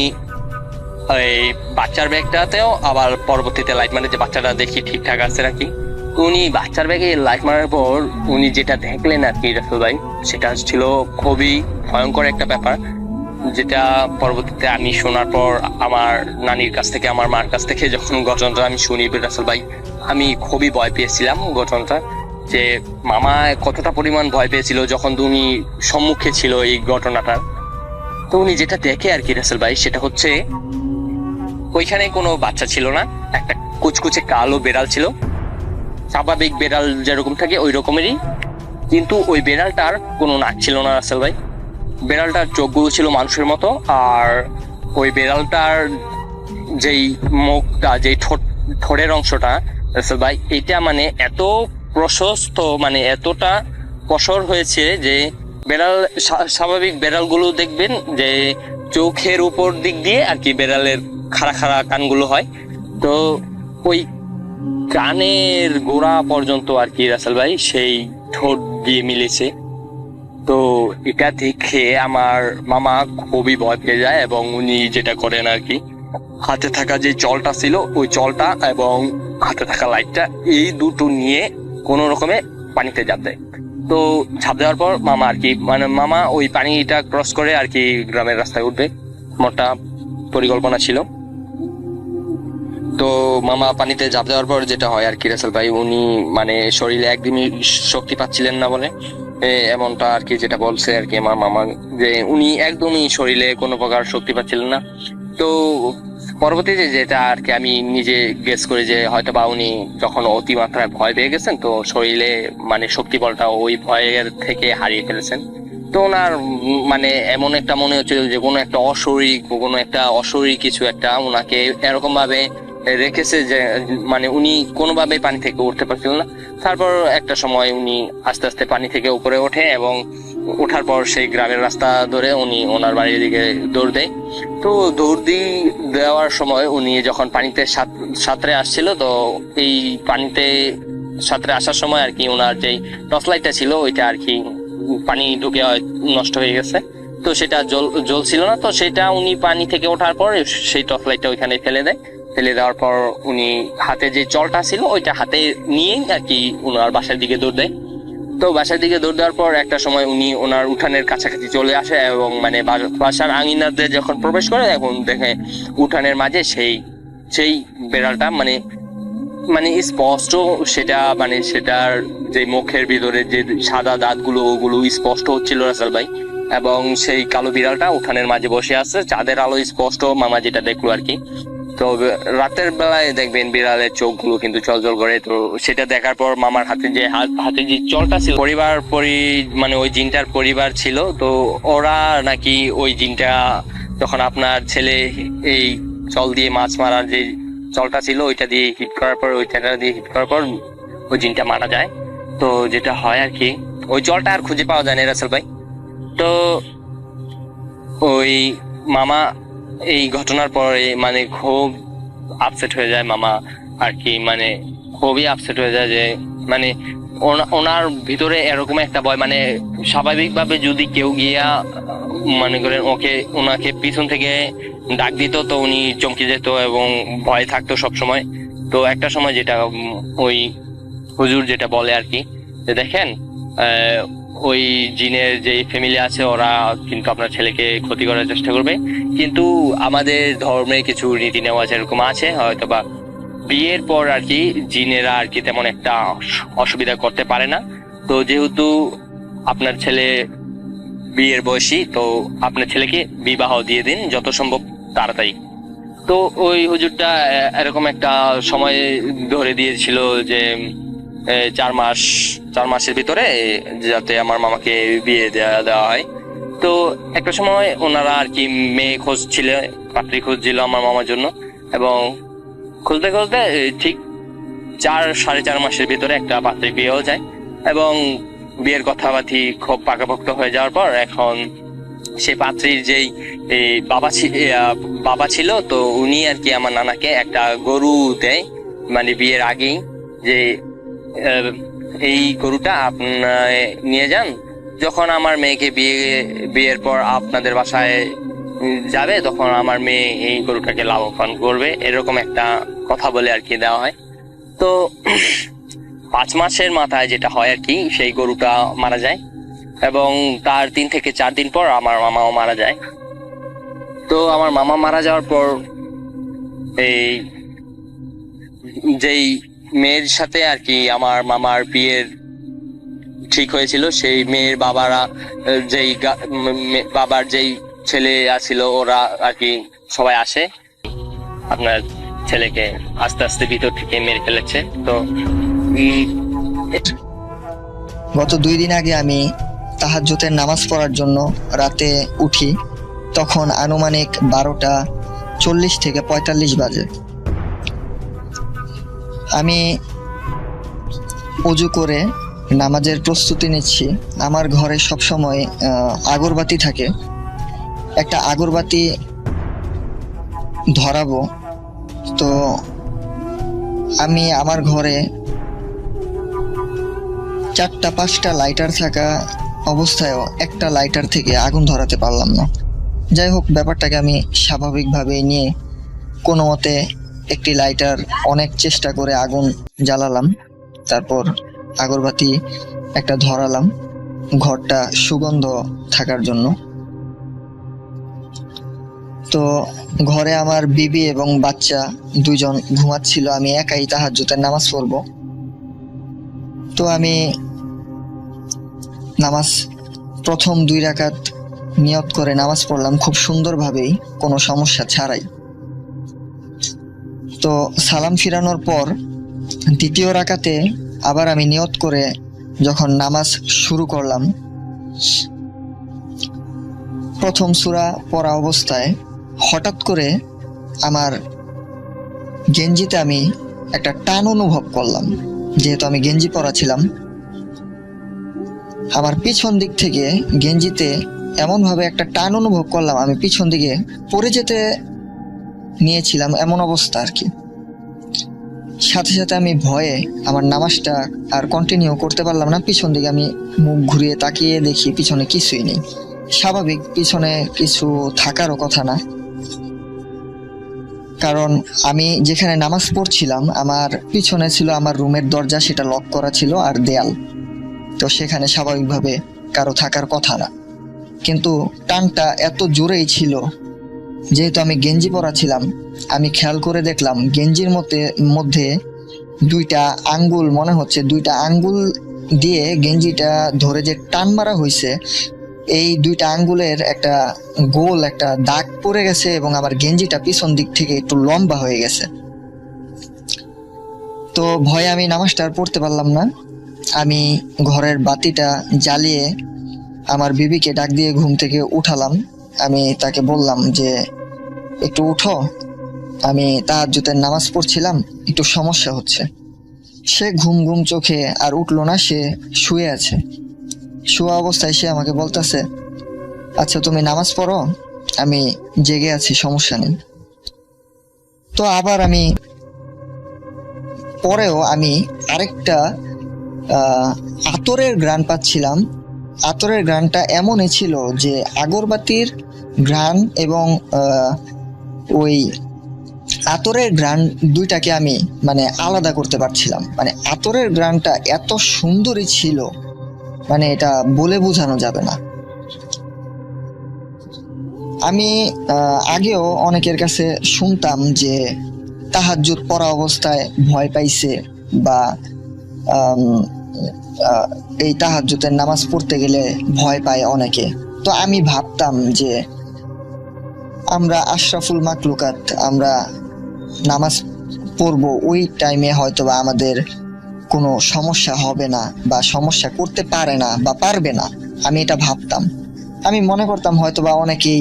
এই বাচ্চার ব্যাগটাতেও আবার পরবর্তীতে লাইট মানে যে বাচ্চাটা দেখি ঠিকঠাক আছে নাকি, তো উনি বাচ্চার ব্যাগে লাইট মারার পর উনি যেটা দেখলেন আর কি রাসেল ভাই, সেটা ছিল খুবই ভয়ঙ্কর একটা ব্যাপার, যেটা পরবর্তীতে আমি শোনার পর আমার নানির কাছ থেকে আমার মার কাছ থেকে যখন ঘটনাটা আমি শুনি রাসেল ভাই, আমি খুবই ভয় পেয়েছিলাম ঘটনাটা, যে মামা কতটা পরিমাণ ভয় পেয়েছিল যখন উনি সম্মুখে ছিল এই ঘটনাটার। তো উনি যেটা দেখে আর কি রাসেল ভাই, সেটা হচ্ছে ওইখানে কোনো বাচ্চা ছিল না, একটা কুচকুচে কালো বেড়াল ছিল, স্বাভাবিক বেড়াল যেরকম থাকে ওই রকমেরই, কিন্তু ওই বেড়ালটার কোনো নাক ছিল না রাসেল ভাই। বেড়ালটার চোখগুলো ছিল মানুষের মতো, আর ওই বেড়ালটার যেই মুখটা, যেই ঠোঁটের অংশটা রাসেল ভাই, এটা মানে এত প্রশস্ত, মানে এতটা কসর হয়েছে যে বেড়াল স্বাভাবিক বেড়ালগুলো দেখবেন যে চোখের উপর দিক দিয়ে আর কি বেড়ালের খাড়া খাড়া কানগুলো হয়, তো ওই কানের গোড়া পর্যন্ত আর কি রাসেল ভাই সেই ঠোঁট দিয়ে মিলেছে। তো এটা দেখে আমার মামা খুবই ভয় পেয়ে যায়, এবং উনি যেটা করেন আর কি, হাতে থাকা যে জলটা ছিল ওই জলটা এবং হাতে থাকা লাইটটা এই দুটো নিয়ে কোনো রকমে পানিতে ঝাঁপ দেয়। তো ঝাঁপ দেওয়ার পর মামা আর কি, মানে মামা ওই পানিটা ক্রস করে আর কি গ্রামের রাস্তায় উঠবে, মোটা পরিকল্পনা ছিল। তো মামা পানিতে ঝাঁপ দেওয়ার পর যেটা হয় আর কি রাসেল ভাই, উনি মানে শরীরে একদমই শক্তি পাচ্ছিলেন না বলে এমনটা আর কি যেটা বলছে আর কি আমার মামা, যে উনি একদমই শরীরে কোনো প্রকার শক্তি পাচ্ছিলেন না। তো পরবর্তীতে যেটা আর কি আমি নিজে গেস করি যে হয়তো বা উনি যখন অতিমাত্রায় ভয় পেয়ে গেছেন, তো শরীরে মানে শক্তি বলটা ওই ভয়ের থেকে হারিয়ে ফেলেছেন। তো ওনার মানে এমন একটা মনে হচ্ছিল যে কোনো একটা অশরীর কিছু একটা ওনাকে এরকম ভাবে রেখেছে যে মানে উনি কোনোভাবে পানি থেকে উঠতে পারছিলেন না। তারপর একটা সময় উনি আস্তে আস্তে পানি থেকে উপরে ওঠে, এবং ওঠার পর সেই গ্রামের রাস্তা ধরে উনি ওনার বাড়ির দিকে দৌড় দেয়। তো দৌড় দেওয়ার সময় উনি যখন পানিতে সাঁতরে আসছিল, তো এই পানিতে সাঁতরে আসার সময় আর কি ওনার যেই টর্চ লাইটটা ছিল ওইটা আর কি পানি ঢুকে নষ্ট হয়ে গেছে, তো সেটা জ্বলছিল না। তো সেটা উনি পানি থেকে ওঠার পর সেই টর্চ লাইটটা ওইখানে ফেলে দেওয়ার পর উনি হাতে যে জলটা ছিল ওইটা হাতে নিয়ে আর কি ওনার বাসার দিকে দৌড় দেয়। তো বাসার দিকে দৌড় দেওয়ার পর একটা সময় উনি ওনার উঠানের কাছাকাছি চলে আসে, এবং মানে বাসার আঙিনাতে যখন প্রবেশ করে এখন দেখে উঠানের মাঝে সেই বেড়ালটা মানে স্পষ্ট, সেটা মানে সেটার যে মুখের ভিতরে যে সাদা দাঁতগুলো ওগুলো স্পষ্ট হচ্ছিল রাসেল ভাই, এবং সেই কালো বিড়ালটা উঠানের মাঝে বসে আছে, চাঁদের আলো স্পষ্ট মামা যেটা দেখলো আর কি। তো রাতের বেলায় দেখবেন বিড়ালের চোখগুলো কিন্তু চলচল করে। তো সেটা দেখার পর মামার হাতে যে চলটা ছিল, মানে ওই জিনটার পরিবার ছিল, তো ওরা নাকি ওই জিনটা যখন আপনার ছেলে এই চল দিয়ে মাছ মারার যে চলটা ছিল ওইটা দিয়ে হিট করার পর ওই জিনটা মারা যায়। তো যেটা হয় আর কি, ওই জলটা আর খুঁজে পাওয়া যায় না রাসেল ভাই। তো ওই মামা এই ঘটনার পরে মানে খুব আপসেট হয়ে যায় মামা আর কি, মানে খুবই আপসেট হয়ে যায় যে মানে ওনার ভিতরে এরকম একটা ভয়, মানে স্বাভাবিকভাবে যদি কেউ গিয়া মনে করেন ওনাকে পিছন থেকে ডাক দিত তো উনি চমকে যেত এবং ভয় থাকতো সব সময়। তো একটা সময় যেটা ওই হুজুর যেটা বলে আর কি, যে দেখেন ওই জিনের যে ফ্যামিলি আছে ওরা কিন্তু আপনার ছেলেকে ক্ষতি করার চেষ্টা করবে, কিন্তু আমাদের ধর্মে কিছু রীতি নেওয়া এরকম আছে, হয়তো বা বিয়ের পর আর কি জিনেরা আর কি তেমন একটা অসুবিধা করতে পারে না। তো যেহেতু আপনার ছেলে বিয়ের বয়সী, তো আপনার ছেলেকে বিবাহ দিয়ে দিন যত সম্ভব তাড়াতাড়ি। তো ওই হুজুরটা এরকম একটা সময় ধরে দিয়েছিল যে 4 মাসের ভিতরে যাতে আমার মামাকে বিয়ে দেওয়া হয়। তো একটা সময় ওনারা আর কি মেয়ে খুঁজছিল, পাত্রী খুঁজছিল আমার মামার জন্য, এবং খুঁজতে খুঁজতে ঠিক 4-4.5 মাসের ভিতরে একটা পাত্রী বিয়েও যায়, এবং বিয়ের কথাবার্তি খুব পাকাপোক্ত হয়ে যাওয়ার পর এখন সে পাত্রীর যেই বাবা ছিল, তো উনি আর কি আমার নানাকে একটা গরু দেয় মানে বিয়ের আগেই, যে এই গরুটা আপনার নিয়ে যান, যখন আমার মেয়েকে বিয়ের পর আপনাদের বাসায় যাবে তখন আমার মেয়ে এই গরুটাকে লাভবান করবে, এরকম একটা কথা বলে আর কি দেওয়া হয়। তো 5 মাসের মাথায় যেটা হয় আর কি, সেই গরুটা মারা যায় এবং তার 3 থেকে 4 দিন পর আমার মামাও মারা যায়। তো আমার মামা মারা যাওয়ার পর এই যেই মেয়ের সাথে আর কি আমার মামার বিয়ের ঠিক হয়েছিল, সেই মেয়ের বাবার যেই ছেলে আছিল ওরা আর কি সবাই আসে, আপনার ছেলেকে আস্তে আস্তে ভিতর থেকে মেরে ফেলেছে। তো গত 2 দিন আগে আমি তাহাজ্জুদের নামাজ পড়ার জন্য রাতে উঠি, তখন আনুমানিক 12:40 থেকে 45 বাজে। আমি ওযু করে নামাজের প্রস্তুতি নিচ্ছি। আমার ঘরে সবসময় আগরবাতি থাকে, একটা আগরবাতি ধরাবো। তো আমি আমার ঘরে 4-5টা লাইটার থাকা অবস্থায়ও একটা লাইটার থেকে আগুন ধরাতে পারলাম না। যাই হোক, ব্যাপারটাকে আমি স্বাভাবিকভাবে নিয়ে কোনো মতে একটি লাইটার অনেক চেষ্টা করে আগুন জ্বালালাম, তারপর আগরবাতি একটা ধরালাম ঘরটা সুগন্ধ থাকার জন্য। তো ঘরে আমার বিবি এবং বাচ্চা 2 জন ঘুমাচ্ছিল, আমি একাই তাহাজ্জুদের নামাজ পড়ব। তো আমি নামাজ প্রথম 2 রাকাত নিয়ত করে নামাজ পড়লাম খুব সুন্দরভাবেই, কোনো সমস্যা ছাড়াই। তো সালাম ফিরানোর পর 2য় রাকাতে আবার আমি নিয়ত করে যখন নামাজ শুরু করলাম, প্রথম সূরা পড়া অবস্থায় হঠাৎ করে আমার গেঞ্জিতে আমি একটা টান অনুভব করলাম। যেহেতু আমি গেঞ্জি পরা ছিলাম, আমার পিছন দিক থেকে গেঞ্জিতে এমনভাবে একটা টান অনুভব করলাম, আমি পিছন দিকে পড়ে যেতে নিয়েছিলাম, এমন অবস্থা আর কি। সাথে সাথে আমি ভয়ে আমার নামাজটা আর কন্টিনিউ করতে পারলাম না। পিছন দিকে আমি মুখ ঘুরিয়ে তাকিয়ে দেখি পিছনে কিছুই নেই। স্বাভাবিক, পিছনে কিছু থাকারও কথা না, কারণ আমি যেখানে নামাজ পড়ছিলাম আমার পিছনে ছিল আমার রুমের দরজা, সেটা লক করা ছিল, আর দেয়াল, তো সেখানে স্বাভাবিকভাবে কারো থাকার কথা না। কিন্তু টানটা এত জোরেই ছিল, যেহেতু আমি গেঞ্জি পরা ছিলাম, আমি খেয়াল করে দেখলাম গেঞ্জির মধ্যে 2টা আঙ্গুল, মনে হচ্ছে 2টা আঙ্গুল দিয়ে গেঞ্জিটা ধরে যে টান মারা হয়েছে, এই 2টা আঙ্গুলের একটা গোল একটা দাগ পড়ে গেছে এবং আমার গেঞ্জিটা পিছন দিক থেকে একটু লম্বা হয়ে গেছে। তো ভয়ে আমি নামাজটা আর পড়তে পারলাম না। আমি ঘরের বাতিটা জ্বালিয়ে আমার বিবিকে ডাক দিয়ে ঘুম থেকে উঠালাম। আমি তাকে বললাম যে একটু উঠো, আমি তাহাজ্জুদের নামাজ পড়ছিলাম, একটু সমস্যা হচ্ছে। সে ঘুম ঘুম চোখে আর উঠলো না, সে শুয়ে আছে। শোয়া অবস্থায় সে আমাকে বলতেছে, আচ্ছা তুমি নামাজ পড়ো, আমি জেগে আছি, সমস্যা নেই। তো আবার আমি পরেও আমি আরেকটা আতরের ঘ্রাণ পাচ্ছিলাম। আতরের ঘ্রাণটা এমনই ছিল যে আগরবাতির ঘ্রাণ এবং ওই আতরের ঘ্রাণ দুইটাকে আমি মানে আলাদা করতে পারছিলাম। মানে আতরের ঘ্রাণটা এত সুন্দরই ছিল, মানে এটা বলে বোঝানো যাবে না। আমি আগেও অনেকের কাছে শুনতাম যে তাহাজ্জুদ পড়া অবস্থায় ভয় পাইছে বা এই তাহাজ্জুদের নামাজ পড়তে গেলে ভয় পায় অনেকে। তো আমি ভাবতাম যে আমরা আশরাফুল মাকলুকাত, আমরা নামাজ পড়বো ওই টাইমে হয়তো বা আমাদের কোনো সমস্যা হবে না বা সমস্যা করতে পারে না বা পারবে না, আমি এটা ভাবতাম। আমি মনে করতাম হয়তো বা অনেকেই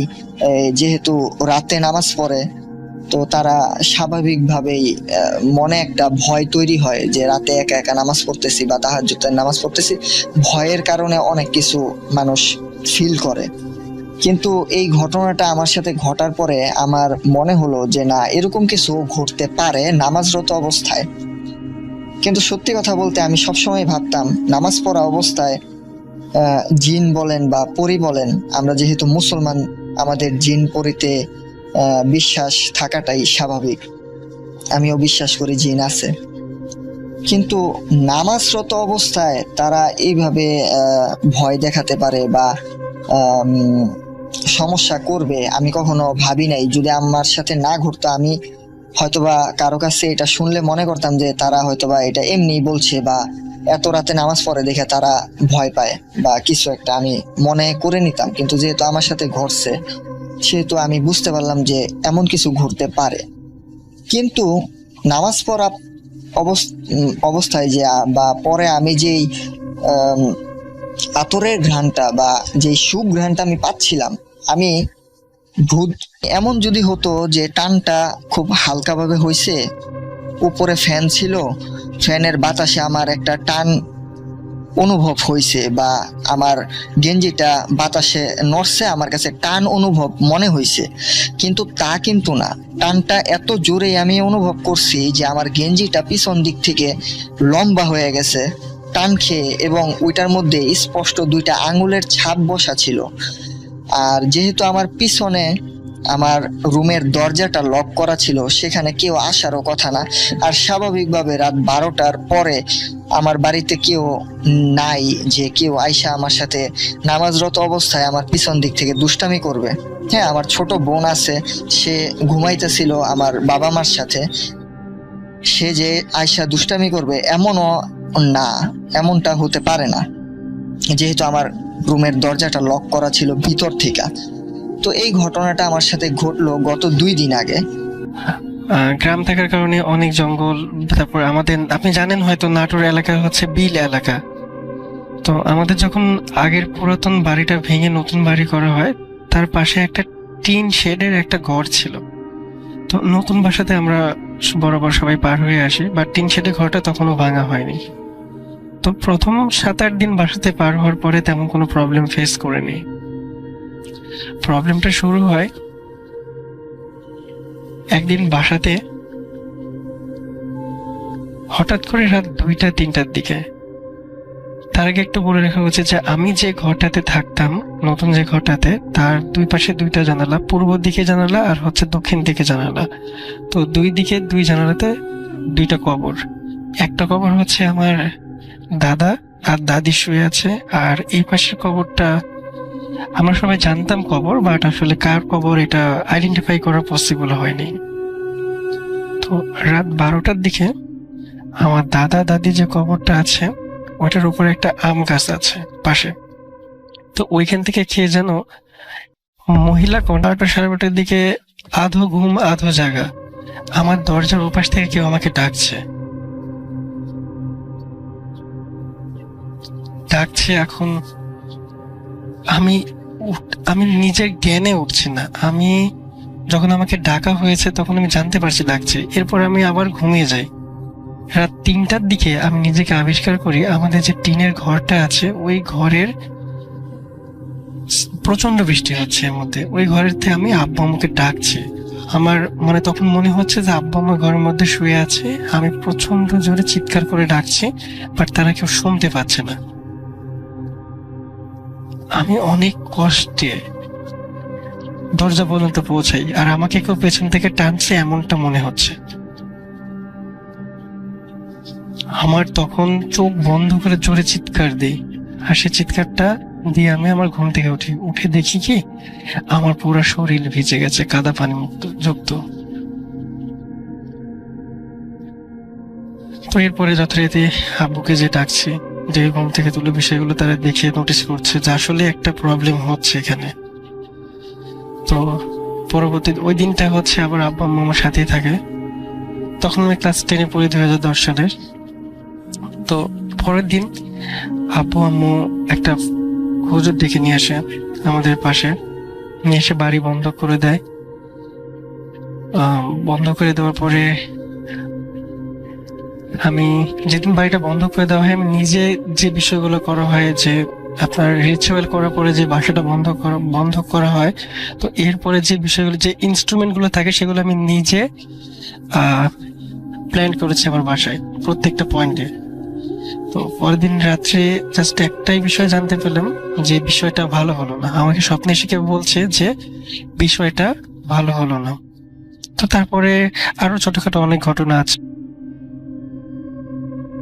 যেহেতু রাতে নামাজ পড়ে তো তারা স্বাভাবিকভাবেই মনে একটা ভয় তৈরি হয় যে রাতে একা একা নামাজ পড়তেছি বা তাহাজ্জুদের নামাজ পড়তেছি, ভয়ের কারণে অনেক কিছু মানুষ ফিল করে। কিন্তু এই ঘটনাটা আমার সাথে ঘটার পরে আমার মনে হলো যে না, এরকম কিছু ঘটতে পারে নামাজরত অবস্থায়। কিন্তু সত্যি কথা বলতে আমি সবসময় ভাবতাম নামাজ পড়া অবস্থায় জিন বলেন বা পরী বলেন, আমরা যেহেতু মুসলমান আমাদের জিন পরীতে বিশ্বাস থাকাটাই স্বাভাবিক, আমিও বিশ্বাস করি জিন আছে। কিন্তু নামাজরত অবস্থায় তারা এইভাবে ভয় দেখাতে পারে বা সমস্যা করবে আমি কখনো ভাবি নাই। যদি আমার সাথে না ঘটতো আমি হয়তোবা কারো কাছে এটা শুনলে মনে করতাম যে তারা হয়তোবা এটা এমনি বলছে বা এত রাতে নামাজ পড়ে দেখে তারা ভয় পায় বা কিছু একটা আমি মনে করে নিতাম। কিন্তু যেহেতু আমার সাথে ঘটছে সেহেতু আমি বুঝতে পারলাম যে এমন কিছু ঘটতে পারে। কিন্তু নামাজ পড়া অবস্থায় যে বা পরে আমি যেই আতরের ঘ্রাণটা বা যেই সুঘ্রাণটা আমি পাচ্ছিলাম, আমি ভূত এমন যদি হতো যে টানটা খুব হালকাভাবে হয়েছে, উপরে ফ্যান ছিল, ফ্যানের বাতাসে আমার একটা টান অনুভব হয়েছে বা আমার গেঞ্জিটা বাতাসে নড়ছে, আমার কাছে টান অনুভব মনে হয়েছে, কিন্তু তা কিন্তু না। টানটা এত জোরে আমি অনুভব করছি যে আমার গেঞ্জিটা পিছন দিক থেকে লম্বা হয়ে গেছে টান খেয়ে, এবং ওইটার মধ্যে স্পষ্ট দুইটা আঙুলের ছাপ বসা ছিল। আর যেহেতু আমার পিছনে আমার রুমের দরজাটা লক করা ছিল, সেখানে কেউ আসারও কথা না। আর স্বাভাবিকভাবে রাত 12টার পরে আমার বাড়িতে কেউ নাই যে কেউ আইসা আমার সাথে নামাজরত অবস্থায় আমার পিছন দিক থেকে দুষ্টামি করবে। হ্যাঁ, আমার ছোট বোন আছে, সে ঘুমাইতেছিল আমার বাবা মার সাথে, সে যে আইসা দুষ্টামি করবে এমনও না, এমনটা হতে পারে না যেহেতু আমার রুমের দরজাটা লক করা ছিল ভিতর থেকে। তো এই ঘটনাটা আমার সাথে ঘটলো গত 2 দিন আগে। গ্রাম থাকার কারণে অনেক জঙ্গল, তারপর আমাদের আপনি জানেন হয়তো নাটোর এলাকা হচ্ছে বিল এলাকা। তো আমাদের যখন আগের পুরাতন বাড়িটা ভেঙে নতুন বাড়ি করা হয়, তার পাশে একটা টিন শেডের একটা ঘর ছিল। তো নতুন বাসাতে আমরা বরাবর সবাই পার হয়ে আসি, বা টিন শেডের ঘরটা তখনও ভাঙা হয়নি। তো প্রথম 7-8 দিন বাসাতে পার হওয়ার পরে তেমন কোনো প্রবলেম ফেস করিনি। প্রবলেমটা শুরু হয় একদিন বাসাতে হঠাৎ করে রাত 2টা-3টার দিকে। তার আগে একটু বলে রাখা উচিত যে আমি যে ঘরটাতে থাকতাম, নতুন যে ঘরটাতে, তার 2 পাশে 2টা জানালা, পূর্ব দিকে জানালা আর হচ্ছে দক্ষিণ দিকে জানালা। তো 2 দিকে 2 জানালাতে 2টা কবর। একটা কবর হচ্ছে আমার দাদা আর দাদি শুয়ে আছে, আর এই পাশের কবরটা আমরা সবাই জানতাম কবর, বাট আসলে কার কবর এটা আইডেন্টিফাই করা পসিবল হয়নি। তো রাত 12টার দিকে আমার দাদা দাদি যে কবরটা আছে ওটার উপরে একটা আম গাছ আছে পাশে। তো ওইখান থেকে খেয়ে যেন মহিলা 12টা-12:30টার দিকে আধো ঘুম আধো জাগা আমার দরজার ওপাশ থেকে কেউ আমাকে ডাকছে। এখন আমি নিজের জ্ঞানে উঠছি না। আমি যখন আমাকে ডাকা হয়েছে তখন আমি জানতে পারছি ডাকছে, এরপর আমি আবার ঘুমিয়ে যাই। রাত 3টার দিকে আমি নিজেকে আবিষ্কার করি আমাদের যে টিনের ঘরটা আছে ওই ঘরের প্রচন্ড বৃষ্টি হচ্ছে, এর মধ্যে ওই ঘরের থেকে আমি আব্বু আমাকে ডাকছে, আমার মানে তখন মনে হচ্ছে যে আব্বা আমার ঘরের মধ্যে শুয়ে আছে, আমি প্রচন্ড জোরে চিৎকার করে ডাকছি, বাট তারা কেউ শুনতে পাচ্ছে না। আমি অনেক কষ্টে দরজা পর্যন্ত পৌঁছাই, আর আমাকে কেউ পেছন থেকে টানছে এমনটা মনে হচ্ছে। আমার তখন চোখ বন্ধ করে জোরে চিৎকার দিই, আর সে চিৎকারটা দিয়ে আমি আমার ঘুম থেকে উঠে দেখি কি আমার পুরো শরীর ভিজে গেছে কাদা পানি যুক্ত। তো এরপরে যথারীতি আব্বুকে যে ডাকছি, যে ঘুম থেকে তুলে বিষয়গুলো তারা দেখে নোটিস করছে যে আসলে একটা প্রবলেম হচ্ছে এখানে। তো পরবর্তী ওই দিনটা হচ্ছে আবার আব্বা আম্মু আমার সাথেই থাকে। তখন আমি ক্লাস 10-এ পড়ি, 2010 সালের। তো পরের দিন আব্বু আম্মু একটা হুজুর ডেকে নিয়ে আসে আমাদের পাশে, নিয়ে এসে বাড়ি বন্ধ করে দেয়। বন্ধ করে দেওয়ার পরে আমি যেদিন বাড়িটা বন্ধ করে দেওয়া হয়, আমি নিজে যে বিষয়গুলো করা হয়, যে আপনার রিচুয়াল করার পরে যে বাসাটা বন্ধ করা হয়, তো এরপরে যে বিষয়গুলো, যে ইনস্ট্রুমেন্ট গুলো থাকে, সেগুলো আমি নিজে প্ল্যান করেছি আমার বাসায় প্রত্যেকটা পয়েন্টে। তো পরের দিন রাত্রে জাস্ট একটাই বিষয় জানতে পেলাম যে বিষয়টা ভালো হলো না। আমাকে স্বপ্নে এসে কেউ বলছে যে বিষয়টা ভালো হলো না। তো তারপরে আরো ছোটখাটো অনেক ঘটনা আছে।